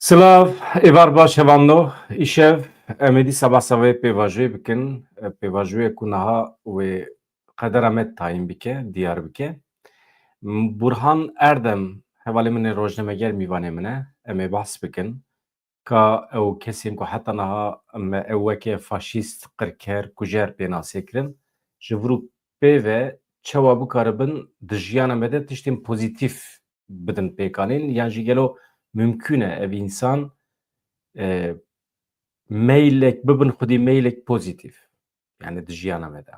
Silav, êvar baş hevando, îşev em êdî seba sevê pêvajiyê bikin, pêvajiyê ku niha wê qedera me tayin bike, diyar bike. Burhan Erdem hevalê min ê rojnameger mîvanê min e, em ê behs bikin ka ew kesên ku heta niha me ew weke faşîst, qirker, kujer pê nasê kirin, ji vir û pêve çawa bikaribin di jiyana me de tiştên pozîtîf bidin pêkanên yan jî gelo mümkün e ev însan meylek bibin xwedî meylek pozîtîv yani di jiyana me de.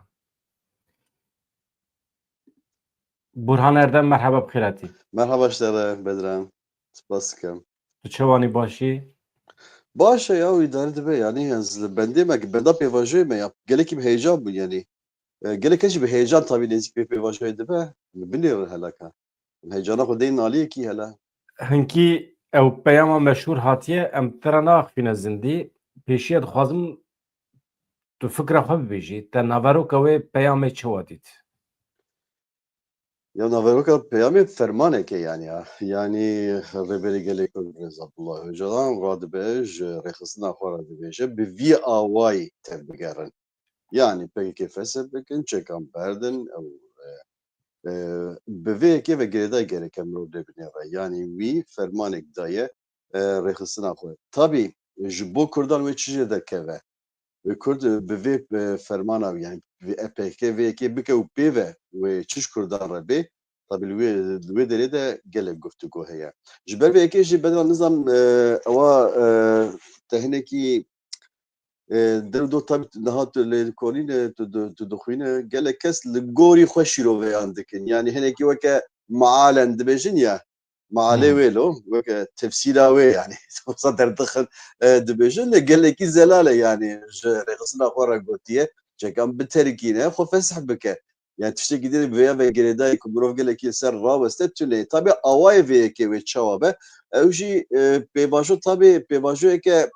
Burhan Erdem merheba bi xêretî. Merhaba işlere Bedran. Spas dikim. Tu çawanî başî? Baş e ya wî idare dibe yani ez li bendê me benda pêvajiyê me ya gelekî bi heyecan bû yanî. Gelek keçî bi heyecan tabii nêzik pê pêvajiyê dibe binêrin helaka. Heyecana Xwedê aliyekî hele. Hinkî ew peyama meşhûr hatiye em te re naxivîne zindî pêşiya dixwazim tu fikra xwe bibêjî te naveroka wê peyamê çawa dît? Ya naveroka peyamê fermaneke yani ya. Yani rêberê gelek Reza Abdullah Öcalan radibe ji rêxistina xwe re dibêje bi vî awayî tev bigerin. Yani PKK fesih bikin, çekan berdin ew bi vê yekê vegerêdayê gerek em mirov debinêre. Yani wî fermanek daye rêxistina xwe. Tabii ji bo Kurdan wê çi jê derkeve? Wê Kurd bi vê fermana yani PKK vê yekê bike û pêve wê çi ji Kurdan re bê, tabii li wê derê de gelek guftugû heye. Ji ber vê yekê jî bedran nizam ewa tehnekî derdo tabii niha tu lê kolîne tu dixwîne gelek kes li gorî xwe şîroveyan dikin. Yani hinekî weke mealen dibêjin ya mealê wê lo weke tefsîra wê yani wisa derdixin dibêjin lê gelekî zelal e yani ji rêxistina xwe re gotiye çekan biterikîne xwe fesih bike. Yani tiştekî dîrê vêya vegerêdayê ku mirov gelekî ser raweste tune. Tabii awayê vê yekê wê çawa be ew jî pêvajo tabii pêvajoyeke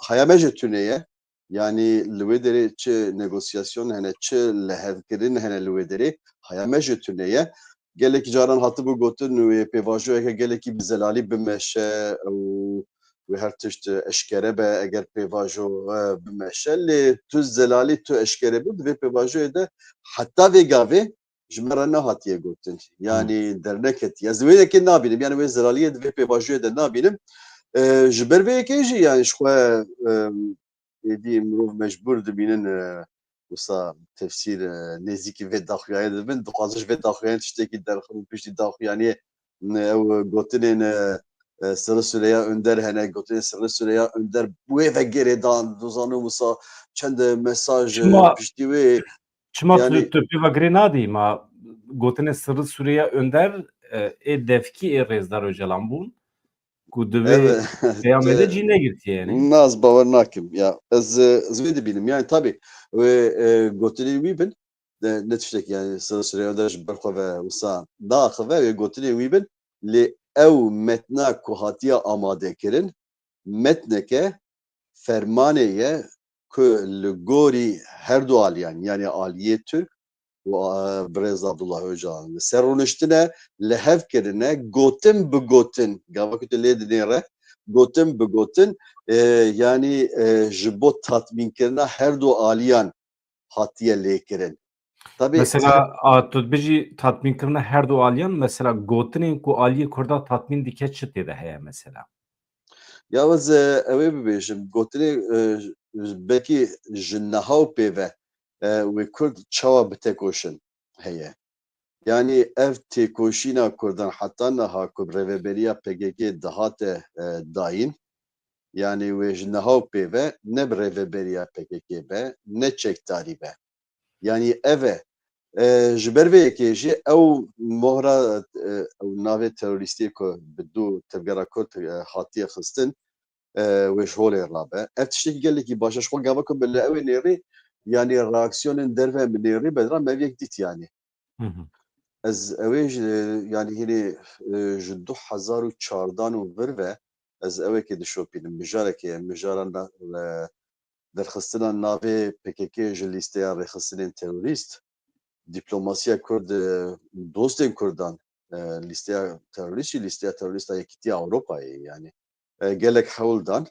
haya jê tuneye yani li wê derê çi negosyasyon hene çi lehevkirin hene li wê derê haya me jê tuneye gelekî caran hatibû gotin wê pêvajoyeke gelekî bi zelalî bimeşe û wê her tişt eşkere be eger pêvajo bimeşe lê tu zelalî tu eşkere bî di vê pêvajoyê de heta vê gavê ji me re nehatiye gotin. Yani derneketiye. Ez wê yekê nabînim yani wê zelaliyê di vê pêvajoyê de nabînim. Ji ber vê yekê jî yani ji xwe êdî mirov mecbûr dibînin wisa tefsîr nêzîkî vê daxuyaniyê dibin dixwazin ji vê daxuyaniyê tiştekî derxin û piştî daxuyaniyê ew gotinên Sırrı Süreyya Önder hene gotinên Sırrı Süreyya Önder wê vegerê dan dizanû wisa çend mesaj piştî wê Çima yani tu pêvegirê nadî ma gotinê Sırrı Süreyya Önder ê devkî ê Rêzdar Öcalan bûn ku di vê evet peyamê de cî negirtiye yani. naz bawer nakim ya ez vê dibînim yani tabii wê gotinên wî bin ne tiştek yani Sırrı Süreyya Önder ji ber xwe ve wisa naxive wê gotinên wî bin lê ew metna ku hatiye amadekirin metneke fermanê ye ku li gorî her du aliyan yani Aliyê Türk û Birêz Abdullah Öcalan li ser rûniştine li hev kirine gotin bi gotin gava ku tu lê dinêre gotin bi gotin yani ji bo tatmînkirina her du aliyan hatiye lêkirin. Tabii Mesela tu dibêjî tatmînkirina her du aliyan mesela gotinên ku aliyê Kurda tatmîn dike çi tê de heye mesela? ya ez ew ê bibêjim gotinê belkî ji niha û pêve wê Kurd çawa bi tekoşin heye. Yani ev têkoşîna Kurdan heta niha ku bi rêveberiya PKK dihate dayîn yani wê ji niha û pêve ne bi rêveberiya PKK be ne çekdarî be. Yani ev e ji ber vê yekê jî ew mohra ew navê terorîstiyê ku bi du tevgera Kurd hatiye xistin wê ji holê rabe. Ev tiştekî gelekî baş e ji xwe gava ku bi li ew ê nêrî yani reaksiyonên derve min nêrî bedran me ev yek dît yani. Hı hı. Ez ew ê ji yani hinê ji 2014 û vir ve ez ewekê dişopînim mijarekê ye mijara derxistina navê PKK ji lîsteya rêxistinên terorîst dîplomasiya Kurd dostên Kurdan lîsteya terorîst jî lîsteya terorîst a Yekîtiya Ewropayê yani. gelek hewldan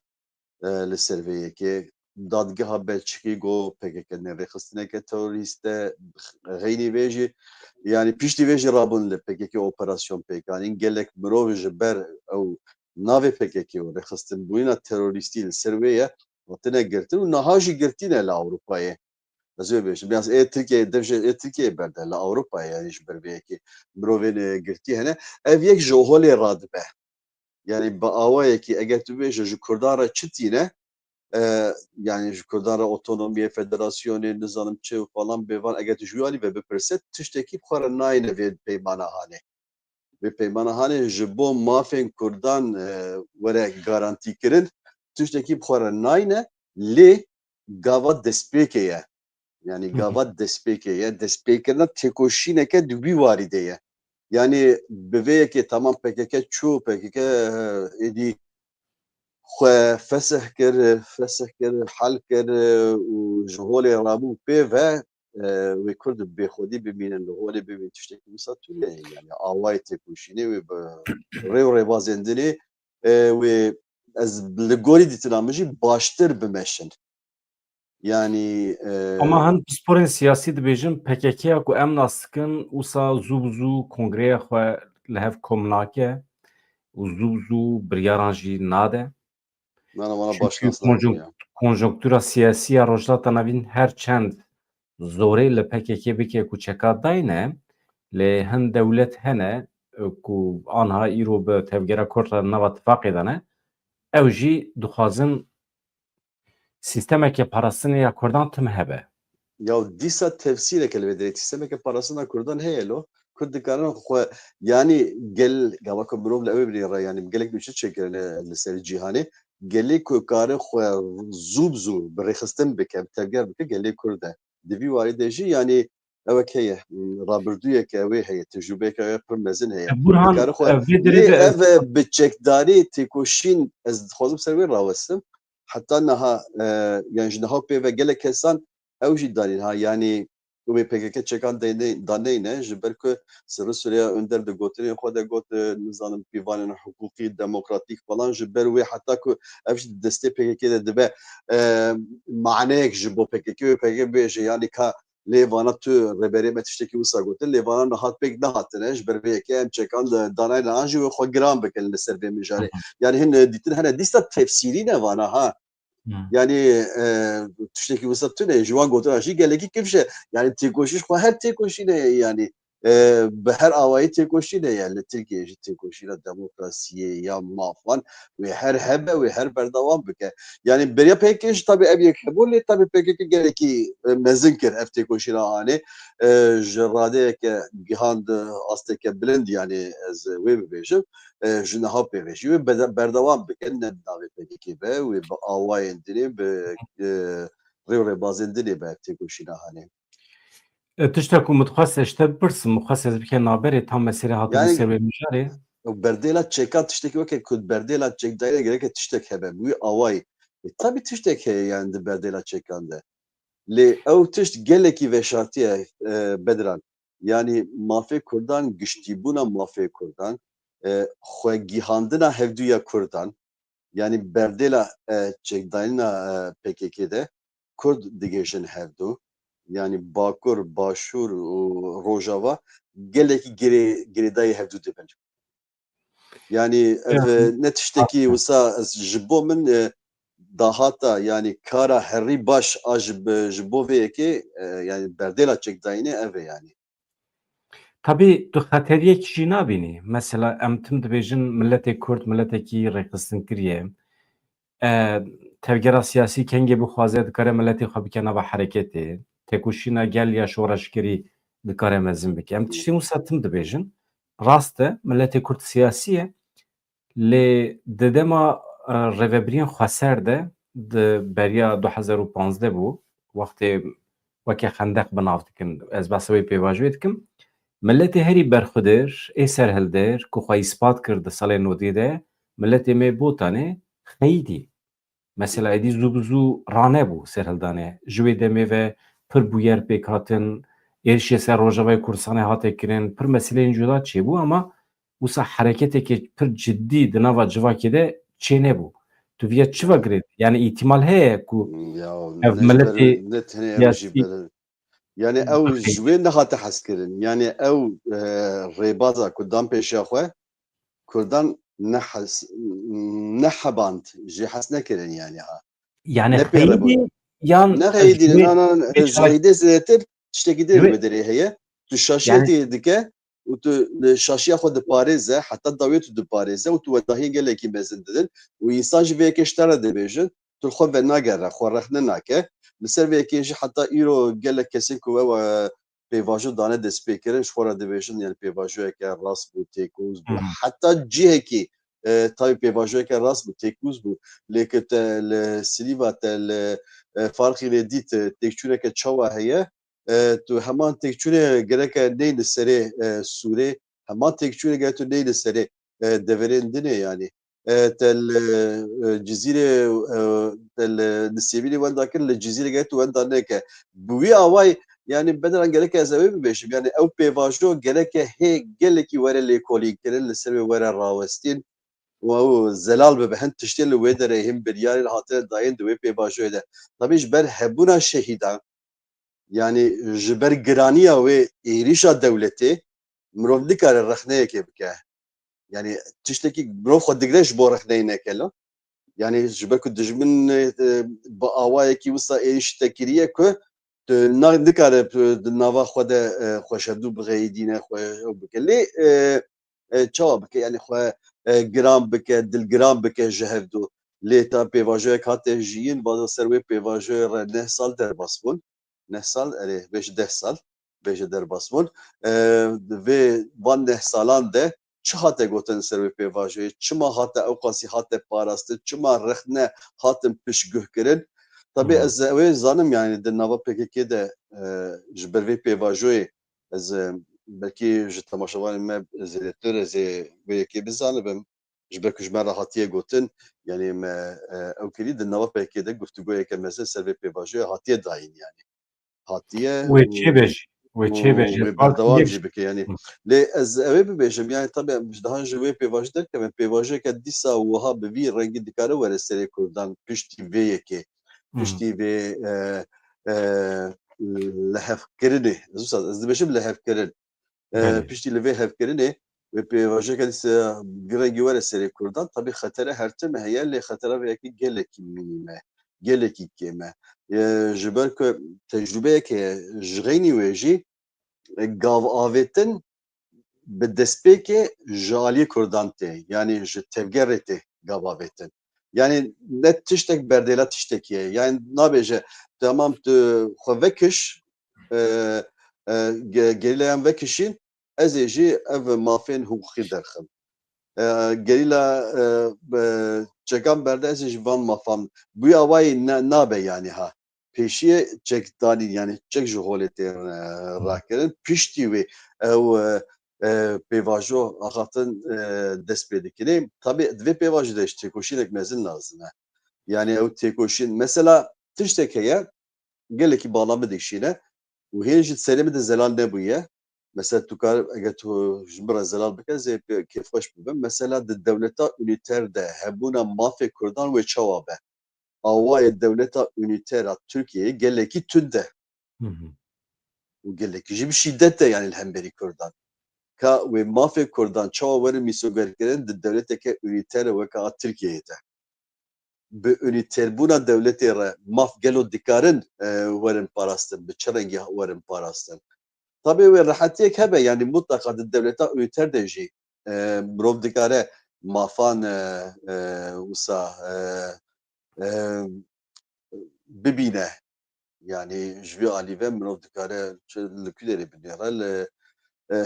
li ser vê yekê dadgeha Belçîkê got PKK nêvêxistineke terorîst e xeynî vê jî yani piştî vê jî rabûn li PKK operasyon pêkanîn gelek mirov ji ber ew navê PKK û rêxistinbûyîna terorîstî li ser wê ye hatine girtin û niha jî girtîne li Ewropayê. Ez ê bêjim biraz Tirkiye dev jî Tirkiye berde li Ewropayê yani ji ber vê yekê mirovên girtî hene ev yek ji holê radibe. Yani bi awayekî eger tu bêje ji Kurdan re çi tîne yani ji Kurdan re otonomiye federasyonê nizanim çi û falan bêvan eger tu ji wî alî ve bipirse tiştekî xwe re nayîne vê peymana hanê. Vê peymana hanê ji bo mafên Kurdan were garantîkirin tiştekî xwe re nayîne lê gava destpêkê ye. Yani gava destpêkê ye. Destpêkirina têkoşîneke di wî warî de ye. Yani bi vê yekê tamam PKK çû PKK êdî xwe fesih kir, hel kir û ji holê rabû pê ve wê Kurd bêxwedî bimînin li holê bibînin tiştekî wisa tune ye yani awayê têkoşînê wê bi rêw rêbazên dinê wê ez li gorî dîtina min jî baştir bimeşin. Yani Ama hin pisporên siyasî dibêjin PKK ku em nas dikin wisa zû bi zû kongreya xwe li hev kom nake û zû bi zû biryaran jî nade. bana Çünkü başkasına nakin ya. konjonktûra siyasî ya Rojhilata Navîn her çend zorê li PKK bike ku çeka dayne lê hin dewlet hene ku anha îro bi tevgera Kurd re nava tifaqê de ne ew jî dixwazin sîstemeke parastinê ya Kurdan tim hebe. Ya dîsa tefsîreke li vê derê sîstemeke parastina Kurdan heye lo. Kurd dikarin xwe yani gel gavaka mirov li ew bîne re yani gelek nûçe çêkirin li serî cîhanê gelê ku karin xwe zû bi zû bi rêxistin bike bi tevger bike gelê Kurd e. Di vî warî de jî yani evek heye rabirdûyeke wê heye tecrübeyeke wê pir mezin heye. Burhan Dikarin xwe vê derê lê de ez ev bi çekdarî têkoşîn ez dixwazim ser wê rawestim heta niha yani ji niha pê ve gelek kesan ew jî danîn ha yani wê PKK çekan daneyne ji ber ku Rûsyaya önder di gotinên xwe de got nizanim pîvanên hukukî demokratîk falan ji ber wê heta ku ev jî destê PKK de dibe maneyek ji bo PKK wê PKK bêje yani ka lê vana tu reberê me tiştekî wisa gotin lê vana nihat pêk nehatine ji ber vê yekê em çekan danayên an jî wê xwe giran bikin li ser vê mijarê yani hin dîtin hene dîsta tefsîrî ne vana ha. Yani tiştekî wisa tune ji wan gotina jî gelekî kevşe yani têkoşîş xwe her têkoşîne ye yani bi her awayî têkoşîne ye li Tirkiye jî têkoşîna demokrasiyê ya mafan wê her hebe wê her berdewam bike. Yani beriya PKK jî tabii ev yek hebû lê tabii PKK gelekî mezin kir ev têkoşîna anê ji radeyeke gihand asteke bilind yani ez wê bibêjim ji niha pê jî wê berdewam bikin ne navê PKK be wê bi awayên dinê bi rêw rêbazên dinê be ev têkoşîna hanê. tiştek ku mitxwast ez ji te bipirsim mixwast ez bike naberê tam meselê hatibû Yani ser vê mijarê berdêla çêkan tiştekî weke ku berdêla çekdayî gereke tiştek hebe wî awayî tabii tiştek heye yani di berdêla çêkan de. Lê ew tişt gelekî veşartî ye Bedran. Yani mafê Kurdan giştîbûna mafê Kurdan xwe gîhandina hevdûya Kurdan yani berdêla çekdayîna PKK'de Kurd digêjin hevdû yani Bakur, Başûr û Rojava gelekî girêdayî hevdû dibin. Yani ev ne tiştekî wisa ez ji bo min dahata yani kara herî baş a ji bo vê yekê yani berdêla çekdayînê ev e yani. Tabii tu xeteriyekî jî nabînî. Mesela em tim dibêjin milletê Kurd milletekî rêxistintir ye. Tevgera siyasî kengê bixwaze dikare milletê xwe bike nava hereketê. Têkoşîna gel ya şoreşkerî dikare mezin bike. Em tiştên wisa tim dibêjin. Rast e milletê Kurd siyasî ye lê di dema rêvebiriyên xweser de di beriya 2015 bû wextê weke xendeq binav dikin ez behsa wê pêvajiyê dikim. Milletê herî berxwedîr ê serhildir ku xwe îspat kir di salên nodî de milletê me botanê xeyîdî. Mesela êdî zû bi zû ranebû serhildanê. Ji wê demê ve pir bûyer pêk hatin, êrişê ser Rojavayê Kurdistanê hate kirin, pir meseleyên cuda çêbû ama wisa hereketeke pir ciddî di nava civakê de çene bu. Tu viye çıva gred. Yani ihtimal heye ku Ya ev ne ji ber milleti ne tenê ew jî siyasi ber yani ew ji wê nehate hezkirin. Yani ew rêbaza Kurdan pêşiya xwe Kurdan neheband jî hes nekirin yani ha. yani Nepêrebûn. xeydi yan Nexeyidî jwê ji heyidê zêdetir tiştekî din evet wê derê heye. Tu yani şaşiyetê dike û tu li şaşiya xwe diparêze heta dawê tu diparêze û tu wedahiyên gelekî mezin didin û însan ji vê yekê ji te re dibêjin tu li xwe venagere xwe rexne nake. Li ser vê yekê jî heta îro gelek kesên ku ew pêvajo dane destpêkirin ji xwe re dibêjin yani pêvajoyeke rast bû têkûz Hı bû hı. heta cihekî tabii pêvajoyeke rast bû têkûz bû lêke te li silîva te li farxê lê dît têkçûneke çawa heye tu heman têkçûnê gereke ney li serê Sûrê heman têkçûnê gere tu ney li serê deverên dinê yani te li cizîrê te li Sêmînê wenda kir li cizîrê gere tu wenda neke. Bi wî awayî yani bedran gereke ez ewê bibêjim yani ew pêvajo gereke hê gelekî were lêkolînkirin li ser wê were rawestîn û zelal bibe hin tiştên li wê derê hîn biryarên hatine dayîn di wê pêvajoyê de. Tabii ji ber hebûna şehîdan yani ji ber giraniya wê êrişa dewletê mirov nikare rexneyekê bike. Yani tiştekî mirov xwe digre ji bo rexneyê neke la. Yani ji ber ku dijmin bi awayekî wisa êrîş tekiriye ku tu nikare di nava xwe de xweşevdû bixeyîdîne xwe ew bike. Lê çawa bike yani xwe giran bike, dilgiran bike ji hevdû. Lê ta pêvajoyek hate jiyîn baza ser wê pêvajoyê re 9 sal derbas bûn. 9 sal erê bêje 10 sal bêje derbas bûn. Di vê van 9 salan de çi hate gotin ser wê pêvajoyê? Çima hate ew qasî hate parastin? Çima rexne hatin piştgihkirin? Tabii Hı. ez wê zanim yani di nava PKK de ji ber vê pêvajoyê ez belkî ji temaşevanên me zêdetir ez ê vê yekê bizanibim ji ber ku ji me re hatiye gotin yani me ew kirî di nava PKK de guftûgoyeke mezin ser vê pêvajoyê hatiye dayîn yani. Hatiye Wê çêbejî wê çêbejî wê xwar berdewam yek jî bike yani. Lê ez evê bibêjim yani tabii ji daha ji wê pêvajî derkevin pêvajoyeke dîsa wiha bi vî rengî dikare were serê Kurdan piştî vê yekê piştî vê lehevkirinê ez dibêjim lehevkirin belê piştî li vê hevkirinê wê pêvajeke dîsa girengî were serê Kurdan tabii xetere her tim heye lê xetera vê yekê gelekî mînî me gelekî kêm e ji ber ku tecrübeyeke ye ji xeynî wê jî gav avêtin bi destpêkê ji aliyê Kurdan tê yani ji tevgerê tê gav avêtin. Yani ne tiştek berdêla tiştekî ye yani nabêje temam tu xwe vekiş gerileyan vekişîn ez ê jî ev mafên hukukî derxim. Gerîla çekan berde ez ê ji van mafan bûye awayî nabe yani ha. Pêşiye çekdanî yani çek ji holê tê rakirin piştî wê ew pêvajo axaftin dest pê dikirê tabii divê pêvajî de ji têkoşînek mezin lazim e. Yani ew têkoşîn mesela tiştek heye gelekî bala bidişîne û hên jî serê min de zelal nebûye. Mesela tu kar eger tu ji min re zelal bike ez ê kêfxweş bibim. Mesela di dewleta unîter de hebûna mafê Kurdan wê çawa be? Awayê dewleta unîter a Tirkiyeyê gelekî tund e Hı hı. û gelekî jî bi şîddet de yani li hemberî Kurdan. Ka wê mafê Kurdan çawa werin mîsogerkirin di dewleteke unîter weke a Tirkiyeyê de. Bi unîterbûna dewletê re maf gelo dikarin werin parastin bi çi rengî werin parastin. Tabii wê rehetiyek hebe yani mutlaka di dewleta unîter de jî mirov dikare mafan wisa bibîne yani ji vê alî ve mirov dikare çi li ku derê binêre li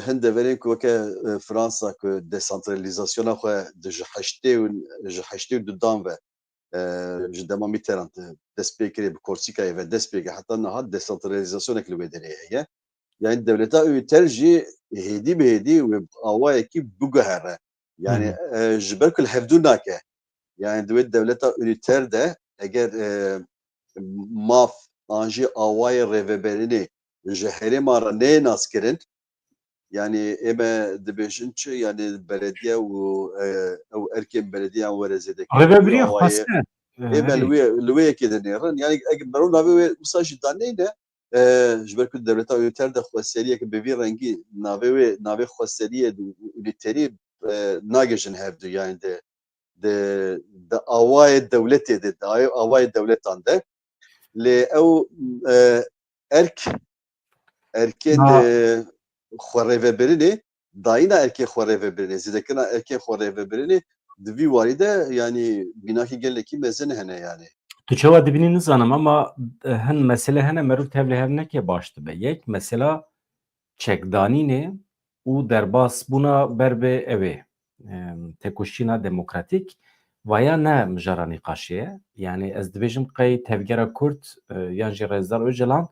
hin deverên ku weke Fransa ku desantralîzasyona xwe di ji heştê û du dan ve ji dema Mitterrand dest pê kirê bi Korsîkayê ve dest pê kir heta niha desantralîzasyonek li wê derê heye. Yani devleta unîter jî hêdî bi hêdî wê awayekî biguhere. Hı Yani hı. ji ber ku li hevdû nake. Yani divê devleta unîter de eger maf an jî awayê rêveberînê ji herêma re neyê naskirin yani eme dibêjin çi yani belediye û ew erkên belediyeyan were zêdekirin û Rêveberiya awayê xweste. ême Herî. li wê yekê de nêrin yani berû navê wê wisa jî daneyne ji ber ku devleta wêter de xweseriyeke bi vî rengî navê xweseriyê lîterî nagêjin hev du yani di awayê dewletê de awayê dewletan de lê ew erkên Na xwerêvebirinê dayîna erkê xwerêvebirinê zêdekirina erkên xwerêvebirinê di vî warî de yani bînakî gelekî mezin hene yani. tu çawa dibînî nizanim ama hin mesele hene merû tev li hev neke baş dibe. Yek mesela çekdanînê û derbas bûna ber bê evê têkoşîna demokratîk vaya ne mijara nîqaşê ye. Yani ez dibêjim qey tevgera Kurd yan jî Rezdar Öcalan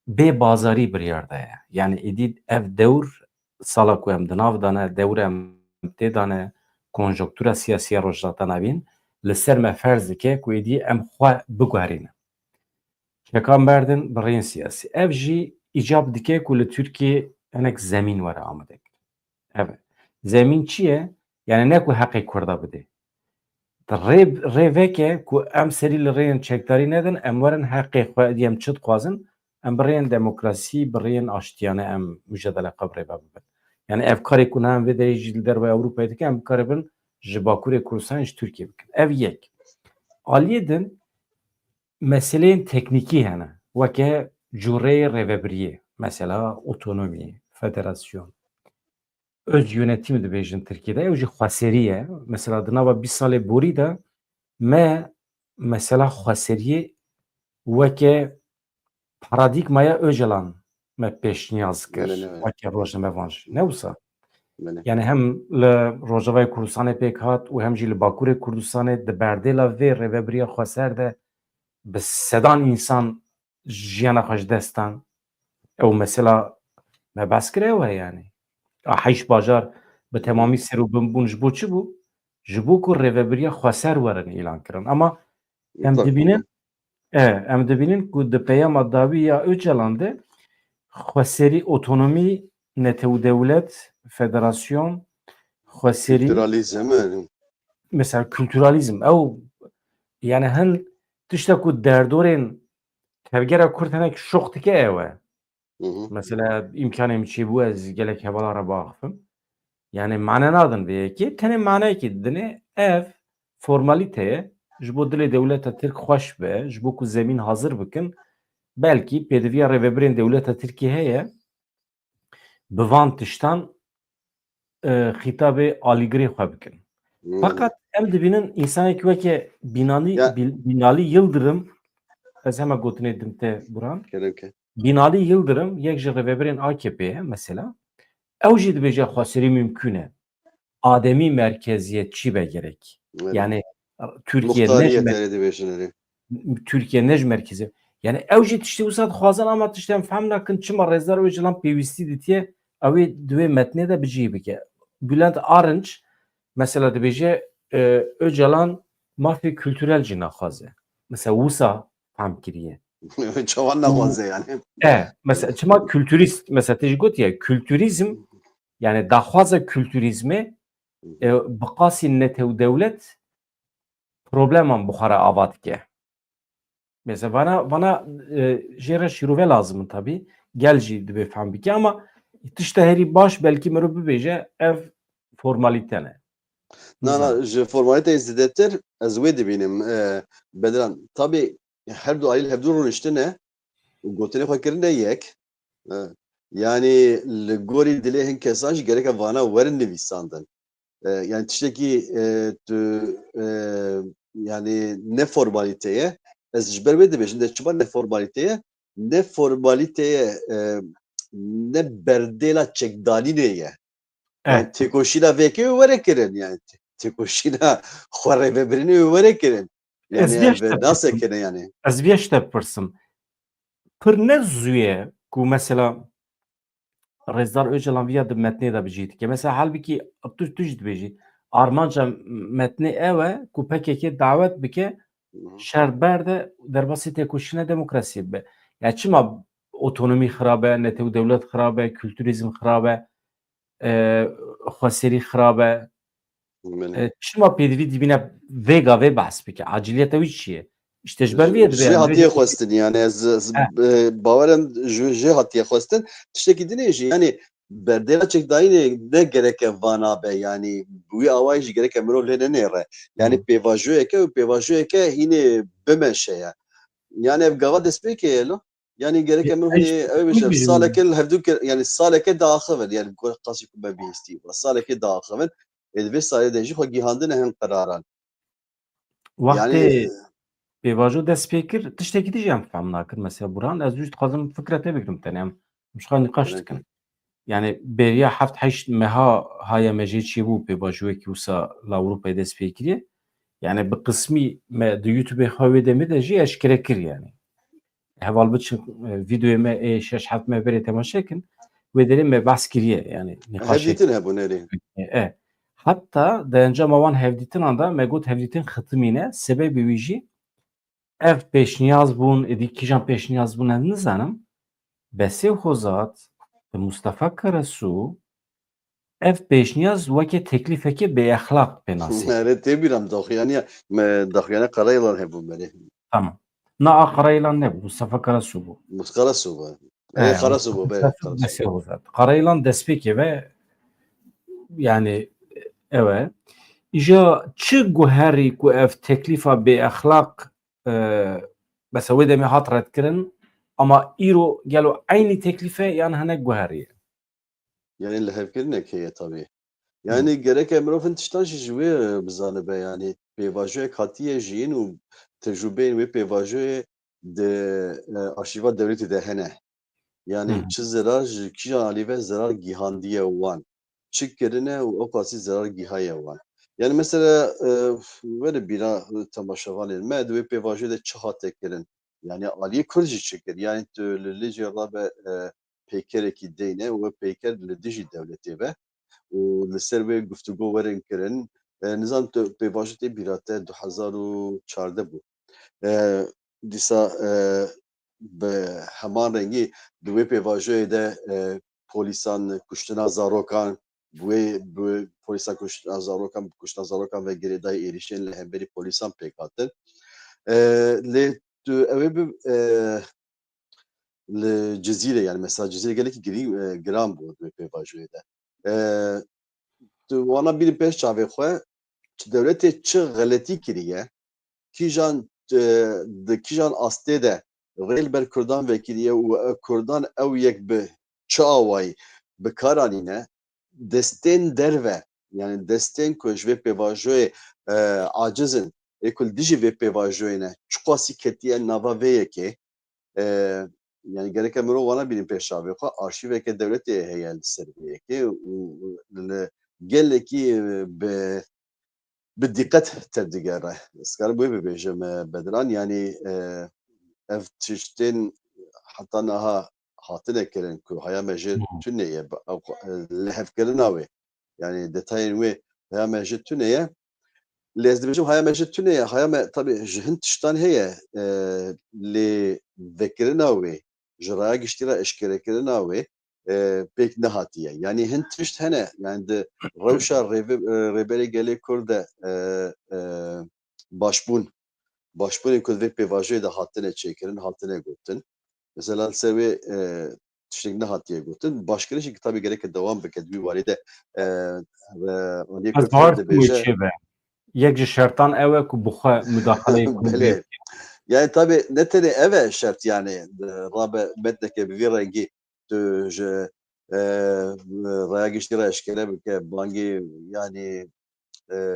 bê bazarî biryar daye. Yani êdî ev dewr sala ku em di nav dane dewr em tê dane konjonktûra siyasî ya rojhilata navîn li ser me ferz dike ku êdî em xwe biguherînin. Çekan berdin bi rêyên siyasî. Ev jî îcab dike ku li Tirkiye hinek zemîn were amade kirin. Ev e. Zemîn çi ye? Yani ne ku heqê Kurda bide. Rê veke ku em serî li rêyên çekdarî nedin, em werin heqê xwe êdî em çi dixwazin, em bi rêyên demokrasî, bi rêyên aştiyane em mücadele qebrê ve bibin. Yani ev karê ku em vê derê jî li derve Ewropayê dikin, em bikaribin ji Bakurê Kurdistanê ji Tirkiye bikin. Ev yek. Aliyê din meseleyên teknîkî hene. Weke cureyê rêvebiriyê. Mesela otonomi, federasyon, öz yönetim dibêjin Tirkiye'de ew jî xweserî ye. Mesela di nava 20 salê borî de me mesela xweseriyê weke paradîgmaya Öcalan me pêşniyaz kir. Weke rojnamevan jî. Ne wisa? Yani hem li Rojavayê Kurdistanê pêk hat û hem jî li Bakurê Kurdistanê di berdêla vê rêveberiya xweser de bi sedan însan jiyana xwe ji dest dan. Ew mesela me behs kir ew e yani. Heyş bajar bi temamî serûbin bûn ji bo çi bû? Ji bo ku rêveberiya xweser werin îlan kirin. Ama em dibînin em dibînin ku di peyama dawî ya Öcalan de xweserî, otonomî, netewdewlet, federasyon, xweserî, Kültüralizm mesela kültüralizm ew yani hin tiştek ku derdorên tevgera Kurd hinek şox dike ew e. Mesela imkanê çî bû ez gelek hevala re biaxivim. Yani mane nadin vê yekê tenê maneyekê didine ev formalîte ye ji bo dilê dewleta Tirk xweş be ji bo ku zemîn hazir bikin belkî pêdiviya rêvebirên dewleta Tirkiye heye bi van tiştan xîtabê alîgirê xwe bikin. Fakat em dibînin însanekî weke Binalî Yıldırım ez hema gotinê din te Buran Binalî Yıldırım yek ji rêvebirên AKP'ye mesela ew jî dibêje xweserî mümkün e. Ademî merkeziyetçî be gerek. Yani Türkiye nej merkezi. Yani ew jî tiştî wisa dixwazin ama tiştî em fehm nakin çima Rezdar Öcalan pêwîstî ditiye ew ê divê metnê de bicî bike. Bülent Arınç mesela dibêje Öcalan mafê kültürel jî naxwaze. Mesela wisa fehm kiriye. Çavan naxwaze yani. Mesela çima kültürist mesela te jî gotiye kültürizm yani daxwaza kültürizmê bi qasî netewdewlet probleman buxara ava dike. Mesela bana jêra şîrove lazım tabii. Gel jî dibe fehm bike ama tişta herî baş belkî mirov bibêje ev formalîte ne. Na ji formalîteyê zêdetir ez wê dibînim Bedran. Tabii her du aîl hevdû rûniştine gotinê xwe kirine yek yani li gorî dilê hin kesan jî gerek vana werin nivîsandin. Yani tiştekî tu yani neformalîteye ez ji ber wê dibêjim de çima neformalîteye ne berdêla çekdanînê ye. Yani têkoşîna vêkê were kirin yani têkoşîna xwe rêvebirinê were kirin. Yani ev nas kirin yani. Ez vê ji te bipirsim. Pir ne zû ye ku mesela Rezdar Öcalan viya di metnê de bicî dike. Mesela halbuki tu jî dibêjî armanca metnê ew e ku PKK dawet bike şerber de derbasî têkoşîna demokrasiyê be. Ya çima otonomî xirab e, netewdewlet xirab e, kültürîzm xirab e. xwesêrî xirab e. Min Çima pêdivî dibîne vêga vê behs bike. Aciliyeta wî çi ye? İşte ji ber vê ye dibe jê em hatiye bêjin xwestin yani ez he, bawerim jê hatiye xwestin tiştekî dinê jî yani berdêla çekdayînê ne gereke vana be yani wî awayî jî gereke mirov lê nenêre. Yani pêvajoyeke û pêvajoyeke hînê bimeşe ye. Yani ev gava destpêkê ye lo. Yani gereke mirov eş hînê ew min bêje bijî saleke hevdû yani saleke diaxivin yani qasî ku me bihîstî saleke diaxivin ê di vê salê de jî xwe gîhandine hin qeraran. Yani wextê pêvajo dest pê kir tiştekî dijî em fehm nakin. Mesela Burhan ez jî dixwazim fikre te bikirim tenê em ji xwe nîqaş dikin. Yani bêriya heft heşt meha haya me jê çîbû pêvajoyekî wisa li Ewropayê dest pê kiriye. Yani bi qismî me di YouTubeê xwe wê demê de jî eşkere kir yani. Heval biçin vîdeoyê me ê şeş heft me berê temaşe kin wê derê me behs kiriye yani nîqaşek. hevdîtin hebû nerê. Hatta di encama wan hevdîtinan da me got hevdîtin xitimîne sebebê wî jî ev pêşniyaz bûn êdî kîjan pêşniyaz bûn ez nizanim. Besê xwezat bi Mustefa Keresû ev pêşniyaz weke teklîfeke bêexlaq pê nasê. Erê têbîram daxuyaniya me daxuyana Qarayelan hebû merê. Tamam. Na a Qarayîlan nebû, Mustefa Keresû bû. Qarasu bû. Qarasu bû Mustefa belê Keresû Qarasu. besê xwezat. Qarayîlan destpêkê ve yani ew e. İja çi guherî ku ev teklîfa bêexlaq mesela wê demê hat redkirin ama îro gelo eynî teklîfe yan hinek guherî ye. Yani li hevkirinekê ye tabii. Hı. Yani gerek mirovên tiştan jî ji wê bizanibe yani pêvajoyek hatiye jîn û tecrübeyên wê pêvajoyê di arşîva dewletê de hene. Hı Yani hı. çi zirar ji kîjan alî ve zirar gîhandiye wan. Çi kirine û ew qasî zirar gîhaye wan. Yani mesela were bîra temaşevanên me di wê pêvajoyê de çi hate kirin? Yani aliyê Kurd jî çi kir? Yani tu li lêjê rabe pêkerekî deyne û wê pêker li dijî dewletê ve û li ser wê guftûgo werin kirin. Nizam tu pêvajoyê tê bîra te 2014 bû. Dîsa bi heman rengî di wê pêvajoyê de polîsan kuştina zarokan bi polîsan kuştina zarokan ve girêdayî êrişên li hemberî polîsan pêk hatin. Lê tu ew ê bi li Cizîrê yani mesela Cizîrê gelekî giran bû di wê pêvajoyê de. Tu wana bîrî pêş çavê xwe dewletê çi xeletî kiriye kîjan di kîjan astê de rêl ber Kurdan vekiriye û Kurdan ew yek bi çi awayî bi kar anîne destên derve yani destên ku ji vê pêvajoyê aciz in ê ku dijî vê pêvajoyê ne çi qasî ketiye nava vê yekê yani gereke mirov wana bînin pêş çavê xwe arşîveke dewletê heye li ser vê yekê û li gelekî bi diqqet tevdigere. Ez karim wê bibêjim Bedran yani ev tiştên heta niha hatine kirin ku heya me jê tune ye li hevkirina wê yani detayên wê heya me jê tune ye lê ez dibêjim heya me jê tune ye heya me tabii ji hin tiştan heye lê vekirina wê ji raya giştî re eşkerekirina wê pêk nehatiye yani hin tişt hene yani di rewşa rêberê gelê Kurd de başbûnên ku di vê pêvajoyê de hatine çêkirin hatine gotin. Mesela li ser wê tiştek nehatiye gotin. Başkirî jî tabii gereke dewam bike di wî warî de Aliyê Ez Kurd bawer hev dikim wê dibêje çê be. Yek ji şertan ew e ku bi xwe müdaxaleyê Kurdiyê belê. Yani tabii ne tenê ev e şert yani rabe metneke bi vî rengî tu ji raya giştî re eşkere bike bangî yani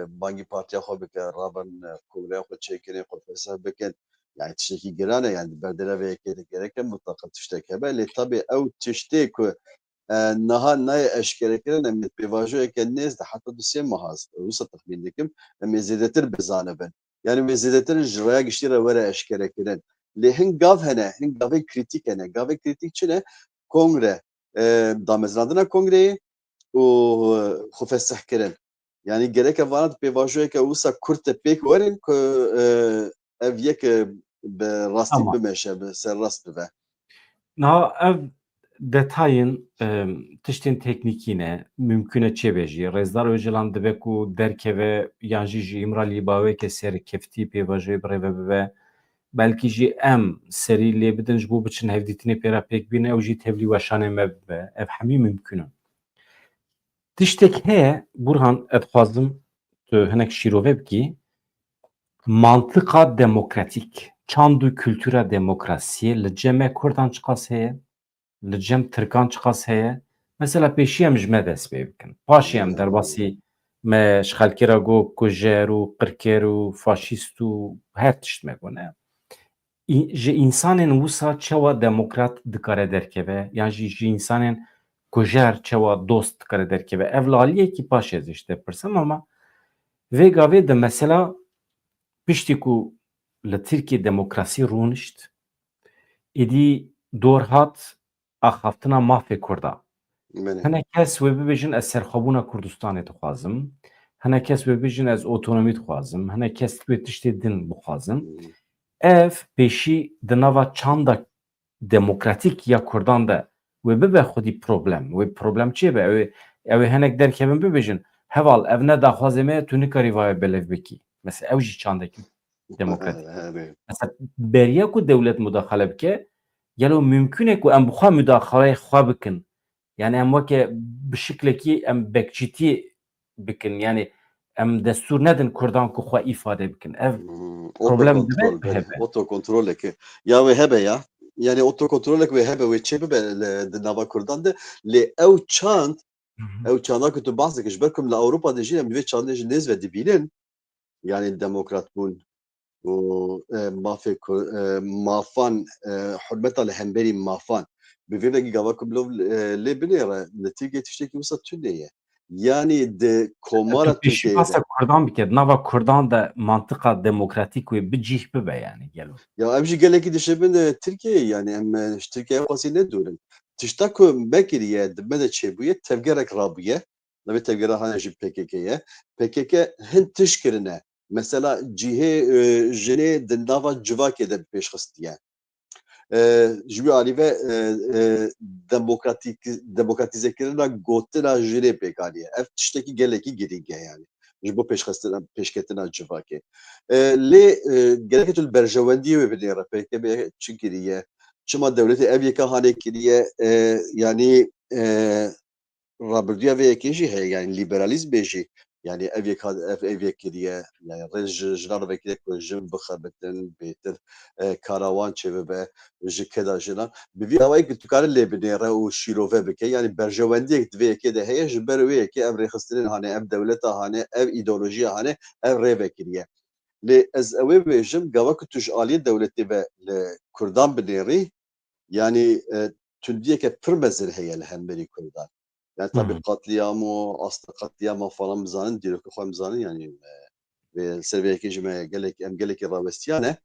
bangî partiya xwe bike rabin kongreya xwe çêkirîn xwe feseh bikin yani tiştekî giran e yani berdereveyekê de gerek e mutlaka tiştek hebe lê tabii ew tiştê ku niha nayê eşkerekirin em ê pêvajoyeke nêz de heta du sê mehaz wisa texmîn dikim em ê zêdetir bizanibin. Yani wê zêdetir ji raya giştî re were eşkerekirin. Lê hin gav hene, hin gavê krîtîk hene. Gavê krîtîk çi ne? Kongre damezrandina kongreyê û xwe fesehkirin. Yani gerek vana di pêvajoyeke wisa Kurd de pêk werin ku ev yek bi rastî Tamam. bimeşe, bi serrast bibe. Niha ev detayın tiştên teknîkî ne, mümkün e çêbêjî. Rêzdar Öcalan dibe ku derkeve yan jî ji îmra lîbaweke serkeftî pêvajoyê birêve bibe. Belkî jî em serî lê bidin ji bo biçin hevdîtinê pêra pêk bîne ew jî tevlî weşanê me bibe. Ev hemî mümkün in. Tiştek heye Burhan ez dixwazim tu hinek şîrove bikî mantıqa demokratîk, çand û kültûra demokrasiyê li cem Kurdan çi qas heye? Li cem Tirkan çi qas heye? Mesela pêşî em ji me dest pê bikin. Paşê em derbasî me ji xelkê re got ku jer û qirkêr û faşîst û her tişt me gune. Ji însanên wisa çawa demokrat dikare derkeve yan jî ji însanên ku jer çawa dost dikare derkeve. Ev li aliyekî paşê ez ji te pirsim ama vê gavê de mesela piştî ku li Tirkiye demokrasî rûnişt êdî dor hat axaftina mafê Kurda. Bene. Hinek kes wê bibêjin ez serxwebûna Kurdistanê dixwazim. Hinek kes wê bêjin ez otonomî dixwazim. Hinek kes wê tiştê din bixwazim. Ev pêşî di nava çanda demokratîk ya Kurdan de wê bibe xwedî problem. Wê problem çi be? Ew ê hinek derkevin bibêjin heval ev ne daxwazê me ye tu nikarî vaya belev bikî. Mesela ew jî çandekî demokratîk. Evet. Mesela beriya ku dewlet mudaxale bike gelo mümkün e ku em bixwe müdaxaleyê xwe bikin. Yani em weke bi şiklekî em bekçîtî bikin. Yani em destûr nedin Kurdan ku xwe îfade bikin. Ev problem dibe Otokontrol bene. hebe. Otokontroleke. Ya ve hebe ya. Yani otokontrolek ve hebe ve çebi be de nava Kurdan de le ev çand ev çanda ku tu bahs dikiş berkum la Avrupa de jî ve çandê jî nêz ve dibînin yani demokrat bûn û mafê mafan hurmeta li hemberî mafan bi vê vekî gava ku bilov lê binêre li Tirkiye tiştekî wisa tune ye. Yani de Tu komara pêşî Türkiye'ye de. basa Kurdan bike. Nava Kurdan de mantıqa demokratîk wê bicih bibe yani gelo. Ya em jî gelekî dişebin Tirkiyeyê yani em ji Tirkiye xwasî nedorin. Tişta ku mekiriye di me de çêbûye tevgerek rabûye. Navê tevgera hene jî PKK'ye. PKK hin tiş kirine. Mesela cihê jinê di nava civakê de pêşxistiye. Ji wî alî ve demokratîzekirina gotina jinê pêk haniye. Ev tiştekî gelekî girîng e yani. Ji bo pêşketina civakê. Lê gelekî tu li berjewendiyê wê binêre PKK çi kiriye? Çima dewletê ev yeka hane kiriye yanî rabirdiya vê yekê jî heye yani liberalîzmê jî yani ev yek kiriye yani rêz ji jinan vekirî ku jin bixebitin bêtir karawan çêbibe ji keda jinan bi vî awayî ku tu karî lê binêre û şîrove bike yani berjewendiyek di vê yekê de heye ji ber wê yekê ev rêxistinên hane ev dewleta hane ev îdeolojiya hane ev rê vekiriye. Lê ez ew ê bêjim gava ku tu ji aliyê dewletê ve li Kurdan binêrî yani tundiyeke pir mezin heye li hemberî Kurdan. Yani tabii katliam û asta katliama falan bizanin dîrokê xwe em bizanin yani vê serveyekê ji me gelekî rawestiyan e